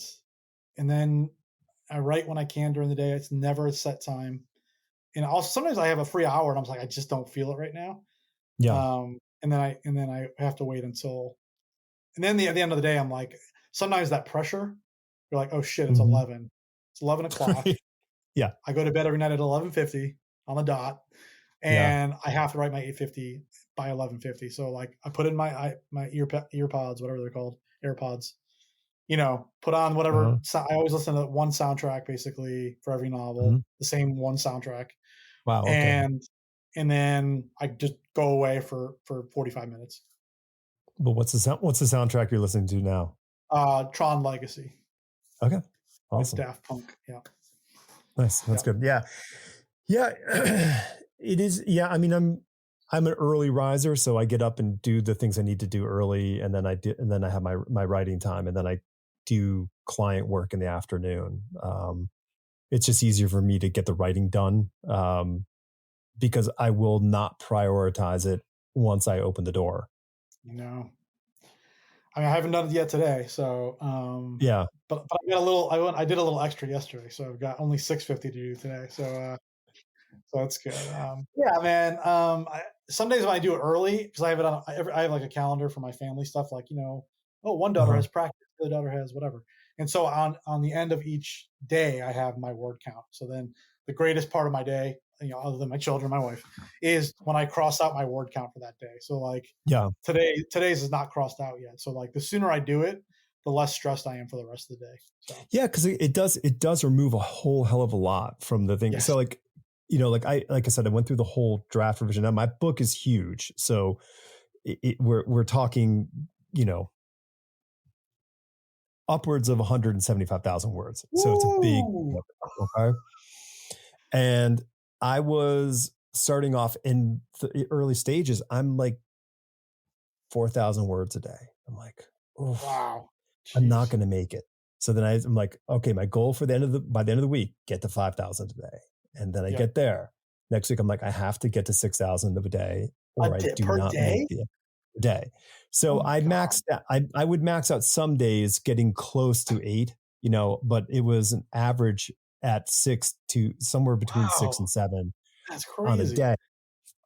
S1: and then I write when I can during the day. It's never a set time. And also sometimes I have a free hour and I'm like, I just don't feel it right now.
S2: Yeah.
S1: And then I have to wait until, and then at the end of the day, I'm like, sometimes that pressure, you're like, oh shit, it's
S2: Hmm.
S1: 11. It's 11 o'clock.
S2: Yeah.
S1: I go to bed every night at 11:50 on the dot,
S2: Yeah.
S1: and I have to write my 8:50. by 11:50. So like I put in my ear pods, whatever they're called, AirPods. Put on whatever.
S2: Uh-huh.
S1: I always listen to one soundtrack basically for every novel,
S2: Mhm.
S1: the same one soundtrack,
S2: Wow. Okay.
S1: and then I just go away for 45 minutes.
S2: But what's the soundtrack you're listening to now?
S1: Tron Legacy
S2: Okay.
S1: by
S2: Awesome.
S1: Daft Punk. Yeah,
S2: Nice. That's
S1: yeah.
S2: good. Yeah. Yeah. It is. Yeah. I mean, I'm an early riser, so I get up and do the things I need to do early, and then I have my writing time, and then I do client work in the afternoon. It's just easier for me to get the writing done, because I will not prioritize it once I open the door.
S1: You know, I mean, I haven't done it yet today, so
S2: Yeah.
S1: but I got a little. I did a little extra yesterday, so I've got only 6:50 to do today. So that's good. Yeah, man. Some days when I do it early because I have it on. I have like a calendar for my family stuff. Like oh, one daughter
S2: Uh-huh.
S1: has practice, the other daughter has whatever. And so on the end of each day, I have my word count. So then the greatest part of my day, other than my children, my wife, is when I cross out my word count for that day. So like
S2: Yeah.
S1: today's is not crossed out yet. So like the sooner I do it, the less stressed I am for the rest of the day. So
S2: Yeah, because it does remove a whole hell of a lot from the thing.
S1: yes,
S2: So like I said, I went through the whole draft revision. Now my book is huge, so we're talking, you know, upwards of 175,000 words. So it's a big
S1: woo,
S2: book. Okay. And I was starting off in the early stages. I'm like 4,000 words a day. I'm like, oof.
S1: wow,
S2: I'm not
S1: jeez,
S2: going to make it. So then I'm like, okay, my goal for by the end of the week, get to 5,000 a day. And then I
S1: yeah.
S2: get there. Next week, I'm like, I have to get to 6,000 of a day
S1: A
S2: or I
S1: day
S2: do
S1: per
S2: not make
S1: day?
S2: the day.
S1: Oh
S2: So
S1: my god,
S2: I would max out some days getting close to 8, but it was an average at 6 to somewhere between 6
S1: wow,
S2: and 7
S1: that's
S2: on a
S1: crazy.
S2: day.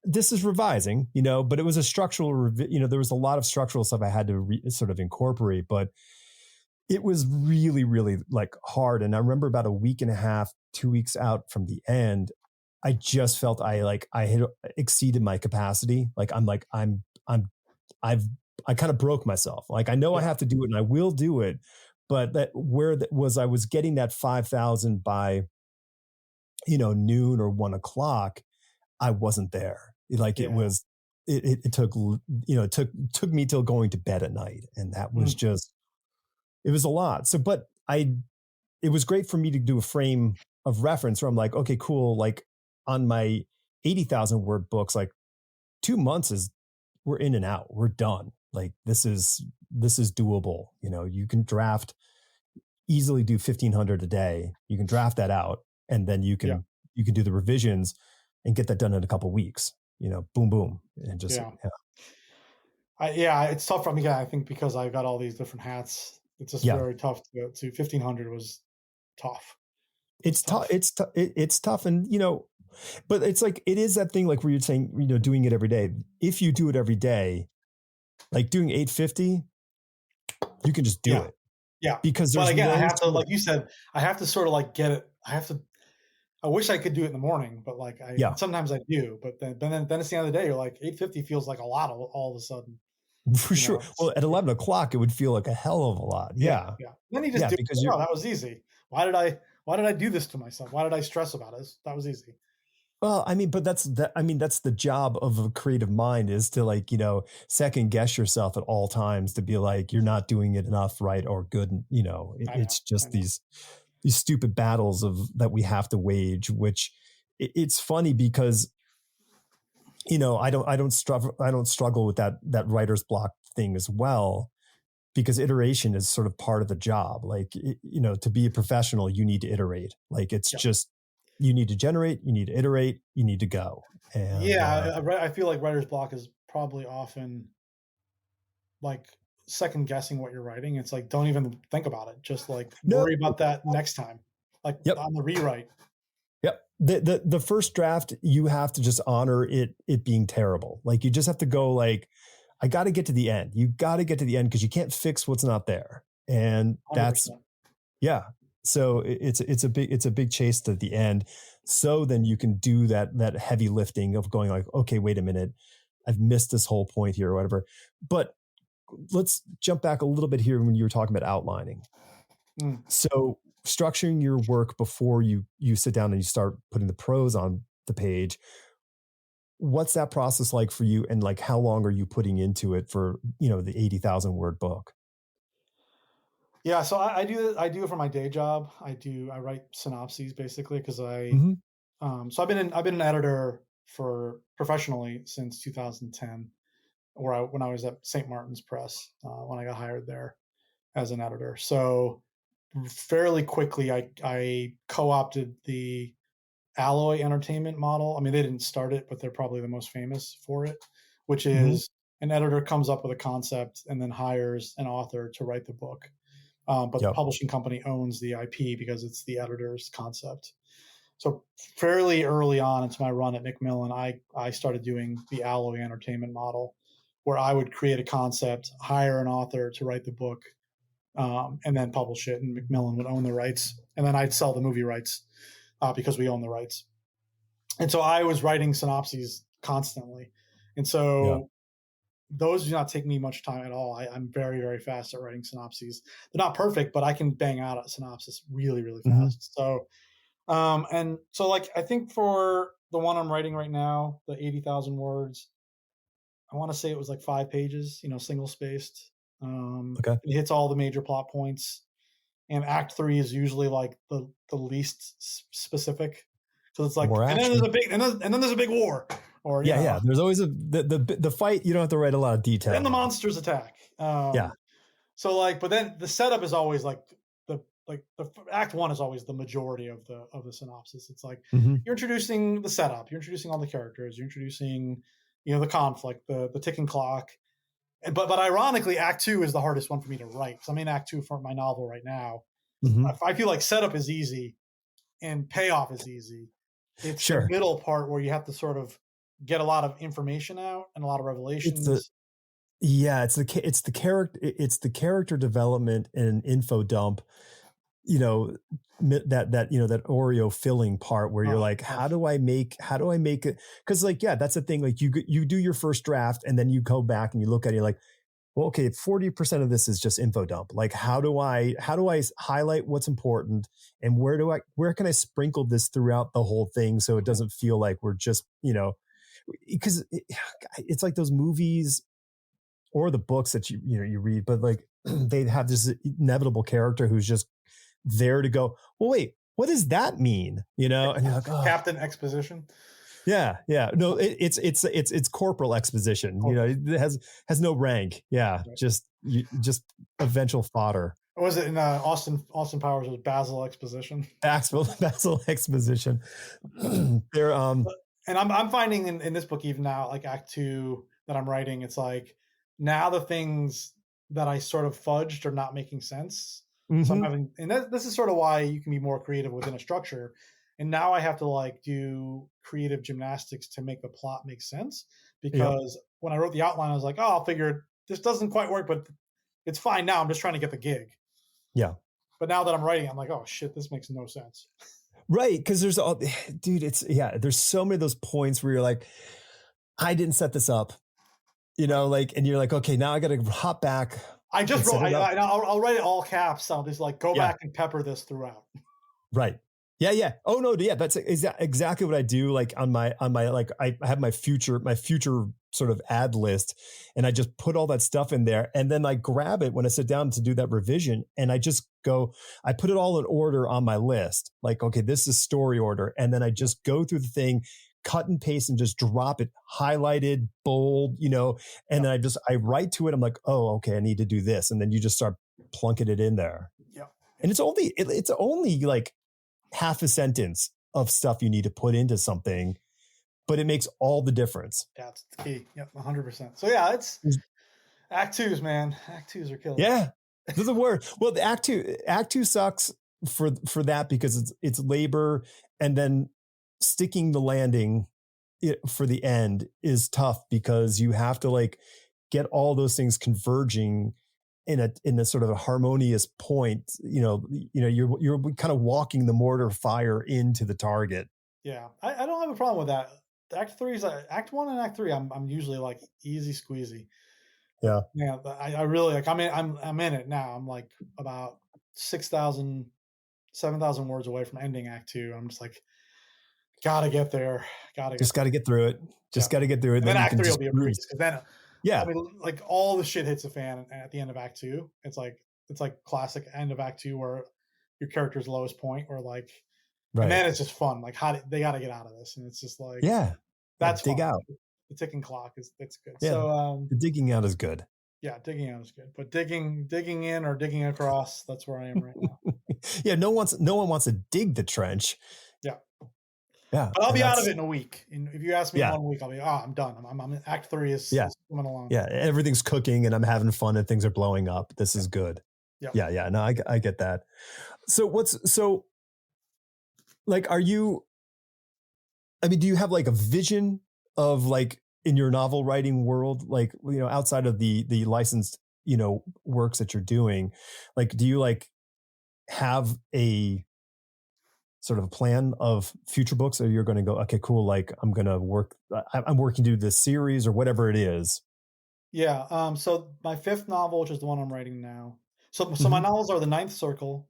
S2: This is revising, but it was a structural, there was a lot of structural stuff I had to sort of incorporate, but it was really, really like hard. And I remember about a week and a half, 2 weeks out from the end, I just felt I had exceeded my capacity. I've, I kind of broke myself. Like I know I
S1: Yeah,
S2: have to do it and I will do it, but that where that was, I was getting that 5,000 by, noon or 1 o'clock. I wasn't there. Like it
S1: yeah,
S2: was, it took, it took me till going to bed at night. And that was
S1: mm,
S2: just, it was a lot. So, but it was great for me to do a frame of reference where I'm like, okay, cool. Like on my 80,000 word books, like 2 months we're in and out, we're done. Like this is doable. You can easily do 1,500 a day. You can draft that out and then you
S1: yeah,
S2: can, you can do the revisions and get that done in a couple of weeks, boom, boom. And just,
S1: yeah.
S2: yeah.
S1: Yeah, it's tough for me. I think because I got all these different hats, it's just
S2: Yeah.
S1: very tough to 1,500 was tough. It was
S2: It's tough.
S1: tough.
S2: It's tough. And, but it's like, it is that thing, like where you're saying, doing it every day. If you do it every day, like doing 850, you can just do
S1: Yeah,
S2: it
S1: yeah.
S2: because
S1: But
S2: there's
S1: again, I
S2: no
S1: have to,
S2: sort of,
S1: like you said, I have to sort of like get it. I have to. I wish I could do it in the morning, but like
S2: yeah,
S1: sometimes I do. But then it's the end of the day. You're like 8:50 feels like a lot all of a sudden.
S2: for sure. Well, at
S1: Yeah,
S2: 11 o'clock, it would feel like a hell of a lot.
S1: yeah,
S2: Yeah.
S1: yeah. Then you just
S2: Yeah.
S1: do.
S2: Because you're,
S1: Oh, that was easy. Why did I do this to myself? Why did I stress about it? That was easy.
S2: well, I mean, but that's the job of a creative mind is to like, second guess yourself at all times to be like, you're not doing it enough right or good.
S1: I know.
S2: It's
S1: I
S2: just
S1: know.
S2: these stupid battles that we have to wage, which it's funny because I don't struggle with that writer's block thing as well, because iteration is sort of part of the job. Like to be a professional, you need to iterate. Like it's
S1: Yeah.
S2: just, you need to generate, you need to iterate, you need to go. And
S1: Yeah, I feel like writer's block is probably often like second guessing what you're writing. It's like don't even think about it. Just like
S2: no,
S1: worry about that next time. Like
S2: yep,
S1: on the rewrite.
S2: yep. The first draft, you have to just honor it being terrible. Like you just have to go like, I got to get to the end. You got to get to the end because you can't fix what's not there. And that's,
S1: 100%.
S2: yeah. So it's a big chase to the end. So then you can do that heavy lifting of going like, okay, wait a minute. I've missed this whole point here or whatever. But let's jump back a little bit here when you were talking about outlining.
S1: Mm.
S2: So structuring your work before you sit down and you start putting the prose on the page, what's that process like for you, and like how long are you putting into it for, the 80,000 word book?
S1: Yeah, so I do it for my day job. I write synopses basically because
S2: Mm-hmm.
S1: so I've been an editor for professionally since 2010, when I was at St. Martin's Press, when I got hired there as an editor. So fairly quickly, I co-opted the Alloy Entertainment model. I mean, they didn't start it, but they're probably the most famous for it, which
S2: Mm-hmm.
S1: is an editor comes up with a concept and then hires an author to write the book. But the
S2: Yep.
S1: publishing company owns the IP because it's the editor's concept. So fairly early on into my run at Macmillan, I started doing the Alloy Entertainment model, where I would create a concept, hire an author to write the book, and then publish it. And Macmillan would own the rights, and then I'd sell the movie rights because we own the rights. And so I was writing synopses constantly, and
S2: Yeah.
S1: so those do not take me much time at all. I'm very, very fast at writing synopses. They're not perfect, but I can bang out a synopsis really, really
S2: Mm-hmm.
S1: fast. So, and so like I think for the one I'm writing right now, the 80,000 words, I want to say it was like 5 pages, single spaced.
S2: Okay.
S1: It hits all the major plot points, and Act Three is usually like the least specific. So it's like,
S2: More
S1: and then there's
S2: action.
S1: a big, and then there's a big war, or
S2: Yeah. There's always the fight. You don't have to write a lot of
S1: then
S2: detail
S1: the
S2: on.
S1: monsters attack.
S2: Yeah.
S1: So like, but then the setup is always the act one is always the majority of the synopsis. It's like
S2: Mm-hmm.
S1: you're introducing the setup, you're introducing all the characters, you're introducing the conflict, the ticking clock. And, but ironically, Act Two is the hardest one for me to write because I'm in Act Two for my novel right now.
S2: Mm-hmm.
S1: I feel like setup is easy and payoff is easy. It's the
S2: Sure.
S1: middle part where you have to sort of get a lot of information out and a lot of
S2: It's the
S1: revelations.
S2: Yeah, it's the character development and info dump, you know, that Oreo filling part where you're
S1: Oh,
S2: like,
S1: tough.
S2: how do I make it? Because like, yeah, that's the thing. Like you do your first draft and then you go back and you look at it, you're like, well, okay, 40% of this is just info dump. Like, how do I highlight what's important, and where can I sprinkle this throughout the whole thing so it doesn't feel like we're just, because it's like those movies or the books that you read, but like they have this inevitable character who's just there to go, well, wait, what does that mean? And you're like, oh,
S1: Captain Exposition.
S2: yeah. No, it's corporal exposition.
S1: Okay.
S2: It has no rank. Yeah, just eventual fodder.
S1: What was it in Austin Powers? Was Basil Exposition?
S2: Basil exposition. They're
S1: And I'm finding in this book even now, like Act Two that I'm writing, it's like now the things that I sort of fudged are not making sense. So I'm
S2: mhm,
S1: having, and this is sort of why you can be more creative within a structure. And now I have to like do creative gymnastics to make the plot make sense.
S2: yep,
S1: Because when I wrote the outline, I was like, oh, I'll figure this doesn't quite work, but it's fine now. I'm just trying to get the gig.
S2: yeah.
S1: But now that I'm writing, I'm like, oh shit, this makes no sense.
S2: Right, because there's all, dude. There's so many of those points where you're like, I didn't set this up, like, and you're like, okay, now I got to hop back
S1: I just
S2: and
S1: wrote.
S2: set it up.
S1: I'll write it all caps. I'll just like go
S2: Yeah,
S1: back and pepper this throughout.
S2: right. Yeah. Oh no, yeah, that's exactly what I do. Like on my like I have my future sort of ad list, and I just put all that stuff in there, and then I grab it when I sit down to do that revision, and I just go, I put it all in order on my list. Like, okay, this is story order, and then I just go through the thing, cut and paste, and just drop it highlighted, bold, and
S1: Yeah,
S2: then I write to it. I'm like, oh, okay, I need to do this, and then you just start plunking it in there,
S1: yeah,
S2: and it's only like half a sentence of stuff you need to put into something, but it makes all the difference.
S1: yeah. It's the key. Yep, 100%. So yeah, it's Act Twos, man. Act Twos are killer.
S2: Yeah, this is a word. Well, the act two sucks for that because it's labor, and then sticking the landing for the end is tough because you have to like get all those things converging in a sort of a harmonious point. You're kind of walking the mortar fire into the target.
S1: Yeah, I don't have a problem with that. Act three is Act one and Act three. I'm usually like easy squeezy. But
S2: Yeah.
S1: yeah, I really like. I'm in it now. I'm like about 6,000, 7,000 words away from ending Act two. I'm just like, gotta get there. Gotta get
S2: Just got
S1: there.
S2: to get through it.
S1: Yeah.
S2: Just got to get through it.
S1: And then
S2: Then you
S1: Act
S2: can
S1: three will
S2: just
S1: be a breeze
S2: cruise.
S1: because then, I
S2: Yeah.
S1: mean, like all the shit hits the fan at the end of Act two. It's like classic end of Act two where your character's lowest point, or like, and
S2: Right.
S1: then it's just fun. Like they got to get out of this, and it's just like
S2: Yeah. Yeah.
S1: that's
S2: Dig
S1: fun.
S2: out.
S1: The ticking clock is it's good.
S2: Yeah.
S1: So
S2: The digging out is good.
S1: yeah, digging out is good, but digging in or digging across, that's where I am right now.
S2: Yeah. No one wants to dig the trench.
S1: Yeah,
S2: Yeah.
S1: but I'll
S2: And
S1: be out of
S2: that's,
S1: it in a week. And if you ask me in
S2: yeah.
S1: 1 week, I'll be I'm done. I'm in Act three
S2: Yeah.
S1: is coming along.
S2: Yeah. Everything's cooking and I'm having fun and things are blowing up. This
S1: Yeah,
S2: is good.
S1: yeah.
S2: Yeah. Yeah. No, I get that. So like, I mean, do you have like a vision of like in your novel writing world, like, outside of the licensed, works that you're doing, like, do you like have a sort of a plan of future books, or you're going to go, okay, cool. Like I'm working to do this series or whatever it is.
S1: Yeah. So my fifth novel, which is the one I'm writing now. So my
S2: Mm-hmm.
S1: novels are The Ninth Circle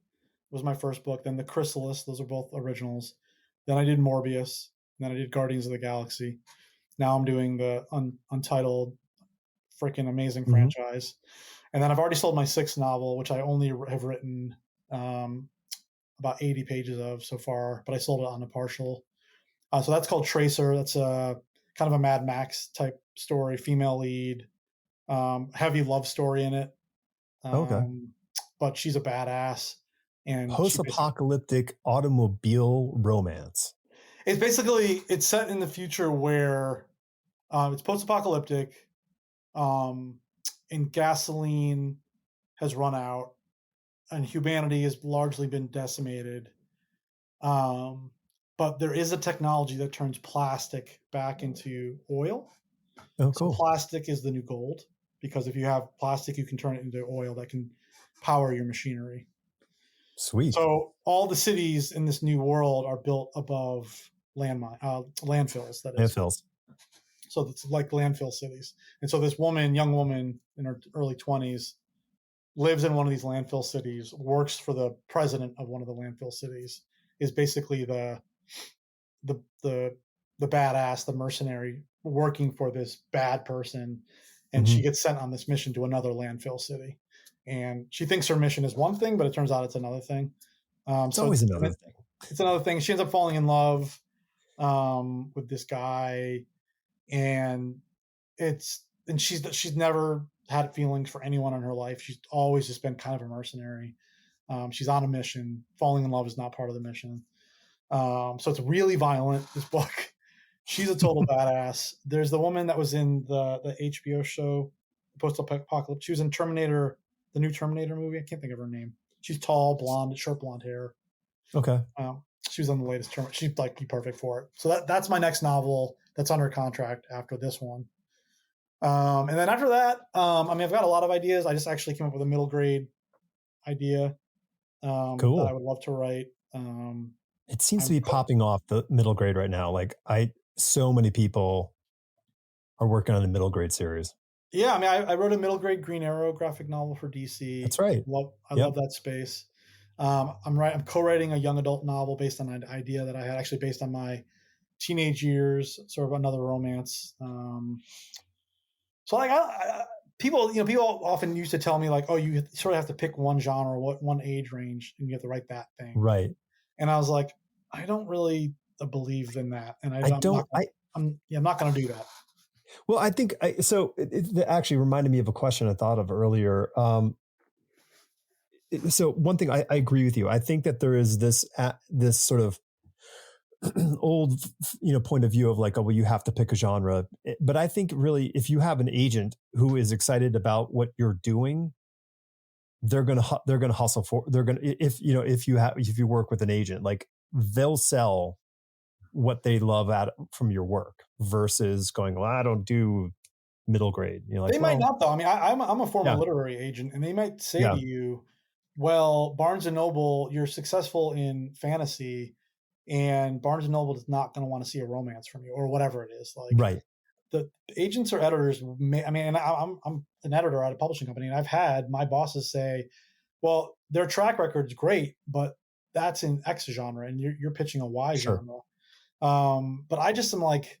S1: was my first book, then The Chrysalis, those are both originals. Then I did Morbius, and then I did Guardians of the Galaxy. Now I'm doing the untitled, freaking amazing
S2: Mm-hmm.
S1: franchise. And then I've already sold my sixth novel, which I only have written about 80 pages of so far, but I sold it on a partial. So that's called Tracer. That's a kind of a Mad Max type story, female lead, heavy love story in it.
S2: Okay.
S1: But she's a badass, and she basically,
S2: Post-apocalyptic automobile romance.
S1: it's set in the future where it's post-apocalyptic, um, and gasoline has run out, and humanity has largely been decimated. Um, but there is a technology that turns plastic back into oil.
S2: Oh,
S1: So
S2: cool.
S1: plastic is the new gold, because if you have plastic, you can turn it into oil that can power your machinery.
S2: Sweet.
S1: So all the cities in this new world are built above landfills. That is,
S2: Landfills.
S1: so it's like landfill cities. And so this young woman in her early 20s, lives in one of these landfill cities, works for the president of one of the landfill cities, is basically the the the badass, the mercenary working for this bad person, and
S2: Mm-hmm.
S1: she gets sent on this mission to another landfill city, and she thinks her mission is one thing, but it turns out it's another thing.
S2: It's always another thing.
S1: It's another thing. She ends up falling in love with this guy, and she's never had feelings for anyone in her life. She's always just been kind of a mercenary. She's on a mission. Falling in love is not part of the mission. So it's really violent, this book. She's a total badass. There's the woman that was in the HBO show, Post Apocalypse. She was in Terminator, the new Terminator movie. I can't think of her name. She's tall, blonde, short blonde hair.
S2: Okay.
S1: She was on the latest Terminator. She'd like be perfect for it. So that's my next novel that's under contract after this one. And then after that, I mean, I've got a lot of ideas. I just actually came up with a middle grade idea that I
S2: Cool.
S1: would love to write.
S2: It seems to be popping off the middle grade right now. Like so many people are working on the middle grade series.
S1: Yeah, I mean, I wrote a middle grade Green Arrow graphic novel for DC.
S2: That's right.
S1: I love that space. I'm co-writing a young adult novel based on an idea that I had, actually based on my teenage years, sort of another romance. So like people often used to tell me like, oh, you sort of have to pick one genre, one age range, and you have to write that thing.
S2: Right.
S1: And I was like, I don't really believe in that, and I'm not going to do that.
S2: Well, I think it actually reminded me of a question I thought of earlier. So one thing I agree with you. I think that there is this sort of old, point of view of like, oh, well, you have to pick a genre. But I think really, if you have an agent who is excited about what you're doing, they're gonna hustle for. They're gonna if you work with an agent, like they'll sell what they love from your work versus going, well, I don't do middle grade. Like,
S1: they might not though. I mean, I'm a former literary agent, and they might say to you, well, Barnes and Noble, you're successful in fantasy, and Barnes and Noble is not going to want to see a romance from you or whatever it is. Like
S2: Right.
S1: the agents or editors may, I mean, and I'm an editor at a publishing company, and I've had my bosses say, well, their track record's great, but that's in X genre and you're pitching a Y
S2: Sure.
S1: genre. But I just am like,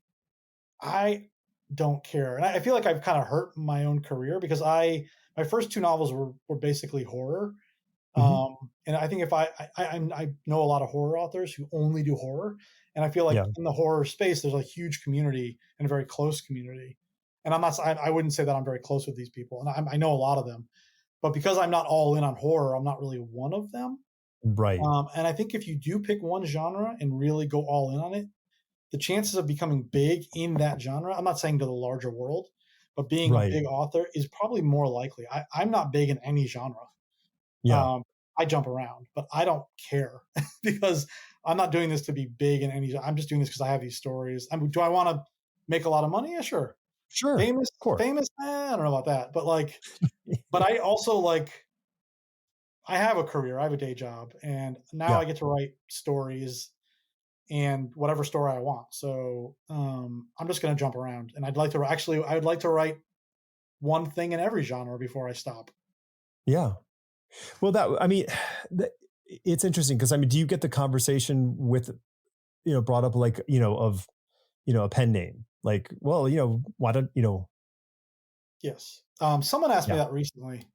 S1: I don't care. And I feel like I've kind of hurt my own career because my first two novels were basically horror.
S2: Hmm.
S1: And I think if I know a lot of horror authors who only do horror, and I feel like
S2: Yeah.
S1: in the horror space, there's a huge community and a very close community. And I wouldn't say that I'm very close with these people, and I know a lot of them, but because I'm not all in on horror, I'm not really one of them.
S2: Right.
S1: And I think if you do pick one genre and really go all in on it, the chances of becoming big in that genre, I'm not saying to the larger world, but being a
S2: Right.
S1: big author is probably more likely. I'm not big in any genre.
S2: Yeah.
S1: Um, I jump around, but I don't care because I'm not doing this to be big in any. I'm just doing this because I have these stories. Do I want to make a lot of money? Yeah, sure.
S2: Sure.
S1: Famous,
S2: Of course.
S1: famous. I don't know about that, but but I also I have a career. I have a day job, and now
S2: Yeah.
S1: I get to write stories and whatever story I want. So I'm just going to jump around, and I would like to write one thing in every genre before I stop.
S2: Yeah. Well, I mean, it's interesting because I mean, do you get the conversation with, brought up like, of, a pen name? Like, well, why don't,
S1: Yes. Someone asked me
S2: yeah.
S1: that recently.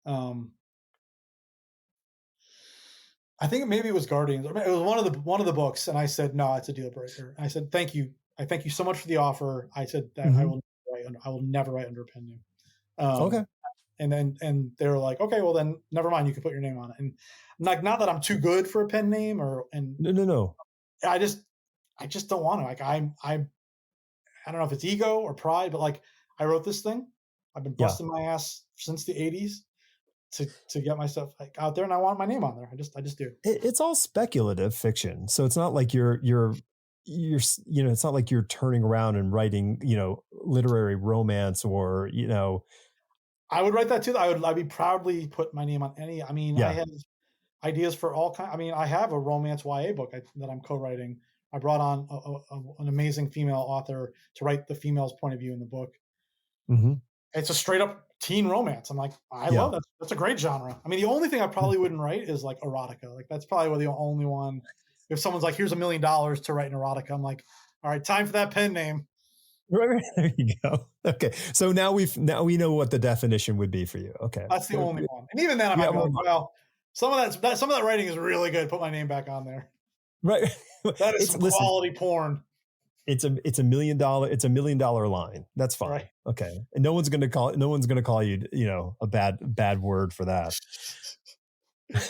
S1: Um, I think maybe it was Guardians. It was one of the books, and I said no, it's a deal breaker. I said thank you. I thank you so much for the offer. I said that
S2: Hmm.
S1: I will never write under a pen name.
S2: Okay.
S1: And they were like, okay, well then never mind. You can put your name on it. And like, not that I'm too good for a pen name,
S2: No, no, no.
S1: I just I just don't want to. Like I don't know if it's ego or pride, but like I wrote this thing. I've been
S2: Yeah.
S1: busting my ass since the '80s to get my stuff like out there, and I want my name on there. I just do.
S2: It's all speculative fiction. So it's not like it's not like you're turning around and writing, literary romance or,
S1: I would write that too. I'd be proudly put my name on any. I mean, I
S2: yeah.
S1: have ideas for all kind. I mean, I have a romance YA book that I'm co-writing. I brought on an amazing female author to write the female's point of view in the book.
S2: Hmm.
S1: It's a straight up teen romance. I'm like, I
S2: Yeah.
S1: love that. That's a great genre. I mean, the only thing I probably wouldn't write is like erotica. Like that's probably the only one. If someone's like, here's $1 million to write an erotica, I'm like, all right, time for that pen name.
S2: Right, there you go. Okay. So now we know what the definition would be for you. Okay.
S1: That's the only one. And even then, I
S2: Yeah.
S1: might be like, well, some of that writing is really good. Put my name back on there.
S2: Right.
S1: That is
S2: It's
S1: some
S2: listen,
S1: quality porn.
S2: it's $1 million line. That's
S1: Right.
S2: fine. Okay. And no one's gonna call you, a bad word for that.
S1: Yeah.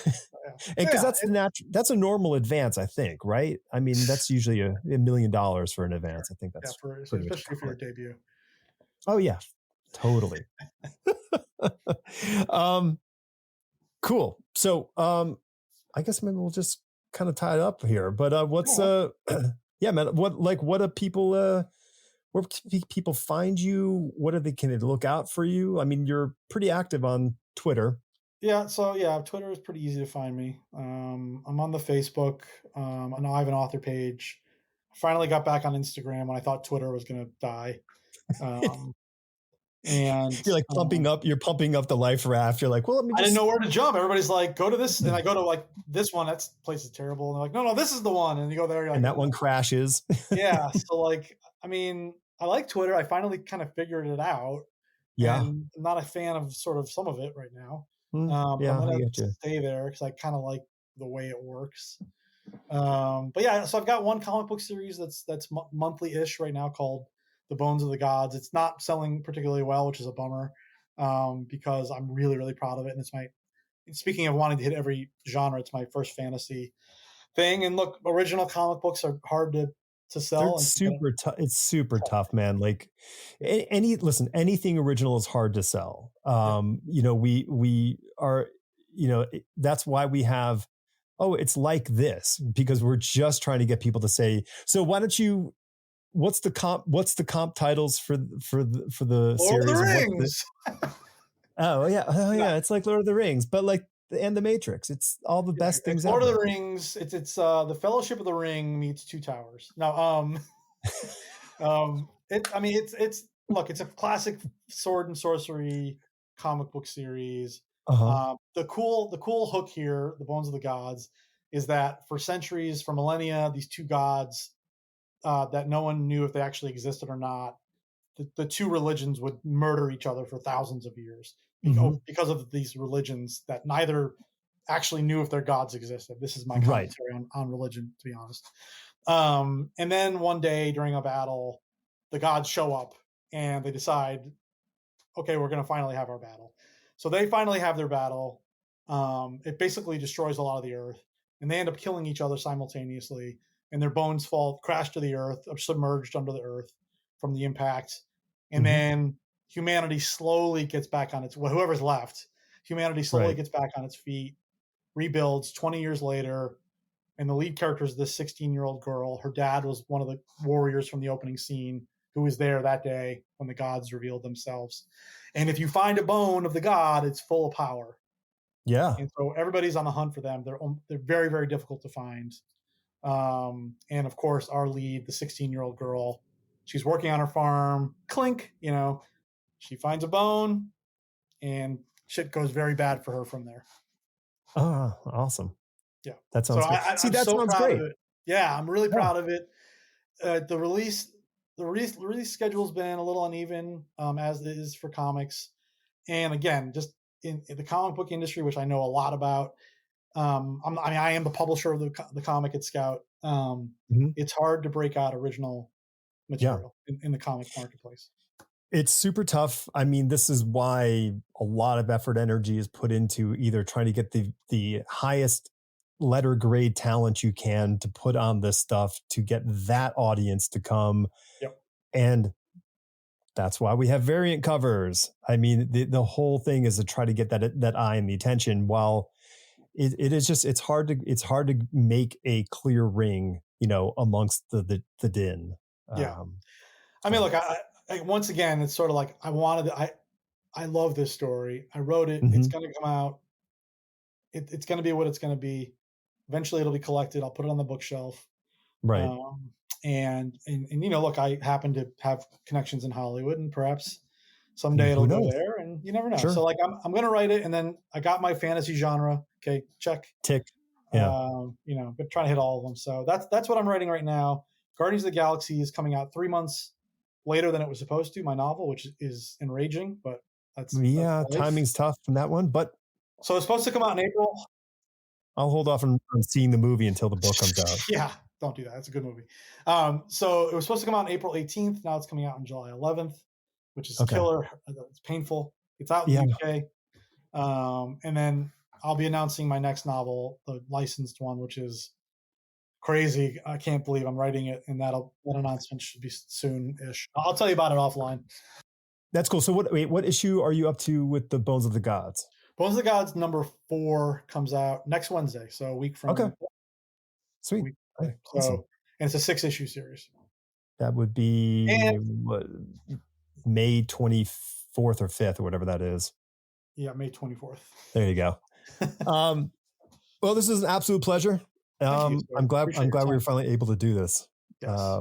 S2: And
S1: So
S2: because
S1: yeah,
S2: that's a normal advance, I think, right? I mean, that's usually $1 million for an advance. I think
S1: yeah,
S2: that's pretty much
S1: especially for your
S2: common.
S1: debut.
S2: Oh yeah, totally. um, cool. So, I guess maybe we'll just kind of tie it up here. But what's
S1: Yeah.
S2: yeah, man. What do people where can people find you? What are they can they look out for you? I mean, you're pretty active on Twitter.
S1: Yeah, so yeah, Twitter is pretty easy to find me. I'm on the Facebook. I know I have an author page. I finally got back on Instagram when I thought Twitter was going to die. Um, and
S2: You're like you're pumping up the life raft. You're like, well, let me
S1: I didn't
S2: just
S1: know where to jump. Everybody's like, go to this, and I go to like this one. That place is terrible. And they're like, no, no, this is the one. And you go there, you're
S2: and
S1: like,
S2: that one crashes.
S1: yeah. So like, I mean, I like Twitter. I finally kind of figured it out,
S2: Yeah.
S1: and I'm not a fan of sort of some of it right now. But I'm
S2: Yeah, I
S1: gonna
S2: get you.
S1: stay there because I kind of like the way it works. But yeah, so I've got one comic book series that's monthly-ish right now called The Bones of the Gods. It's not selling particularly well, which is a bummer because I'm really really proud of it, and it's my speaking of wanting to hit every genre, it's my first fantasy thing. And look, original comic books are hard to
S2: They're
S1: sell and to get.
S2: super tough. It's super tough, man. Like anything original is hard to sell.
S1: Yep.
S2: We are, that's why we have, oh, it's like this, because we're just trying to get people to say, so why don't you, what's the comp titles for the
S1: Lord of the
S2: series, and what's the
S1: Rings.
S2: oh
S1: No,
S2: yeah, it's like Lord of the Rings, but like and the Matrix. It's all the
S1: Yeah,
S2: best things
S1: it's Lord of
S2: ever.
S1: the Rings. It's the Fellowship of the Ring meets Two Towers. No, I mean, it's look, it's a classic sword and sorcery comic book series.
S2: Uh-huh.
S1: The cool hook here, the Bones of the Gods, is that for centuries, for millennia, these two gods that no one knew if they actually existed or not, the two religions would murder each other for thousands of years
S2: Mm-hmm.
S1: because of these religions that neither actually knew if their gods existed. This is my
S2: Right.
S1: commentary on religion, to be honest. And then one day during a battle, the gods show up and they decide, okay, we're going to finally have our battle. So they finally have their battle. It basically destroys a lot of the earth, and they end up killing each other simultaneously. And their bones crash to the earth, or submerged under the earth from the impact. And
S2: Mm-hmm.
S1: then humanity slowly gets back on its whoever's left. Humanity slowly
S2: Right.
S1: gets back on its feet, rebuilds 20 years later, and the lead character is this 16-year-old girl. Her dad was one of the warriors from the opening scene who was there that day when the gods revealed themselves. And if you find a bone of the god, it's full of power.
S2: Yeah.
S1: And so everybody's on the hunt for them. They're very, very difficult to find. And of course, our lead, the 16-year-old girl, she's working on her farm. Clink, she finds a bone, and shit goes very bad for her from there.
S2: Ah, awesome.
S1: Yeah.
S2: That
S1: So
S2: sounds good. See,
S1: I'm
S2: that
S1: so
S2: sounds
S1: proud of
S2: great.
S1: it. Yeah, I'm really
S2: Yeah.
S1: proud of it. The release schedule's been a little uneven, as it is for comics. And again, just in the comic book industry, which I know a lot about, I am the publisher of the comic at Scout.
S2: Mm-hmm.
S1: It's hard to break out original
S2: Yeah.
S1: material in the comic marketplace.
S2: It's super tough. I mean, this is why a lot of effort, energy is put into either trying to get the highest letter grade talent you can to put on this stuff to get that audience to come.
S1: Yep.
S2: And that's why we have variant covers. I mean, the whole thing is to try to get that eye and the attention. While it is just it's hard to make a clear ring, amongst the din.
S1: Yeah.
S2: Um,
S1: I mean,
S2: yeah.
S1: look, once again, it's sort of like I love this story. I wrote it. It's
S2: Mm-hmm.
S1: going to come out. It's going to be what it's going to be. Eventually, it'll be collected. I'll put it on the bookshelf.
S2: Right.
S1: Um, and look, I happen to have connections in Hollywood, and perhaps someday it'll
S2: Who
S1: go
S2: knows?
S1: there, and you never know.
S2: Sure.
S1: So like I'm going to write it, and then I got my fantasy genre. Okay, check.
S2: Tick. Yeah.
S1: But trying to hit all of them. So that's what I'm writing right now. Guardians of the Galaxy is coming out 3 months later than it was supposed to. My novel, which is enraging, but that's
S2: Yeah,
S1: life.
S2: timing's tough from that one, but
S1: So it's supposed to come out in April.
S2: I'll hold off on seeing the movie until the book comes out.
S1: Yeah, don't do that. It's a good movie. So it was supposed to come out on April 18th. Now it's coming out on July 11th, which is
S2: Okay.
S1: killer. It's painful. It's out in the UK. And then I'll be announcing my next novel, the licensed one, which is crazy. I can't believe I'm writing it, and that announcement should be soon-ish. I'll tell you about it offline.
S2: That's cool. So what issue are you up to with the Bones of the Gods?
S1: Bones of the Gods number 4 comes out next Wednesday, so a week from
S2: Okay. Sweet.
S1: Wednesday.
S2: Awesome.
S1: And it's a 6-issue series.
S2: That would be May 24th or 5th or whatever that is.
S1: Yeah, May 24th.
S2: There you go. Well, this is an absolute pleasure. I'm glad we were finally able to do this.
S1: Yes.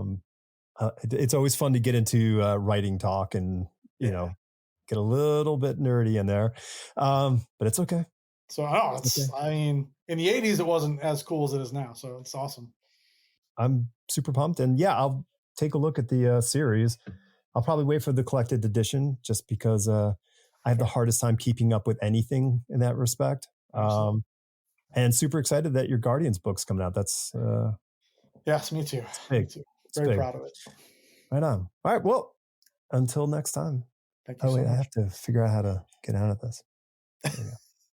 S2: It's always fun to get into writing talk and get a little bit nerdy in there, but it's okay.
S1: So I mean, in the 80s it wasn't as cool as it is now, so it's awesome.
S2: I'm super pumped, and yeah, I'll take a look at the series. I'll probably wait for the collected edition just because I have the hardest time keeping up with anything in that respect. And super excited that your Guardians book's coming out. That's
S1: yes, me too.
S2: It's big.
S1: Me too. Very proud of it.
S2: Right on. All right. Well, until next time.
S1: Thank you so much.
S2: I have to figure out how to get out of this. There you go.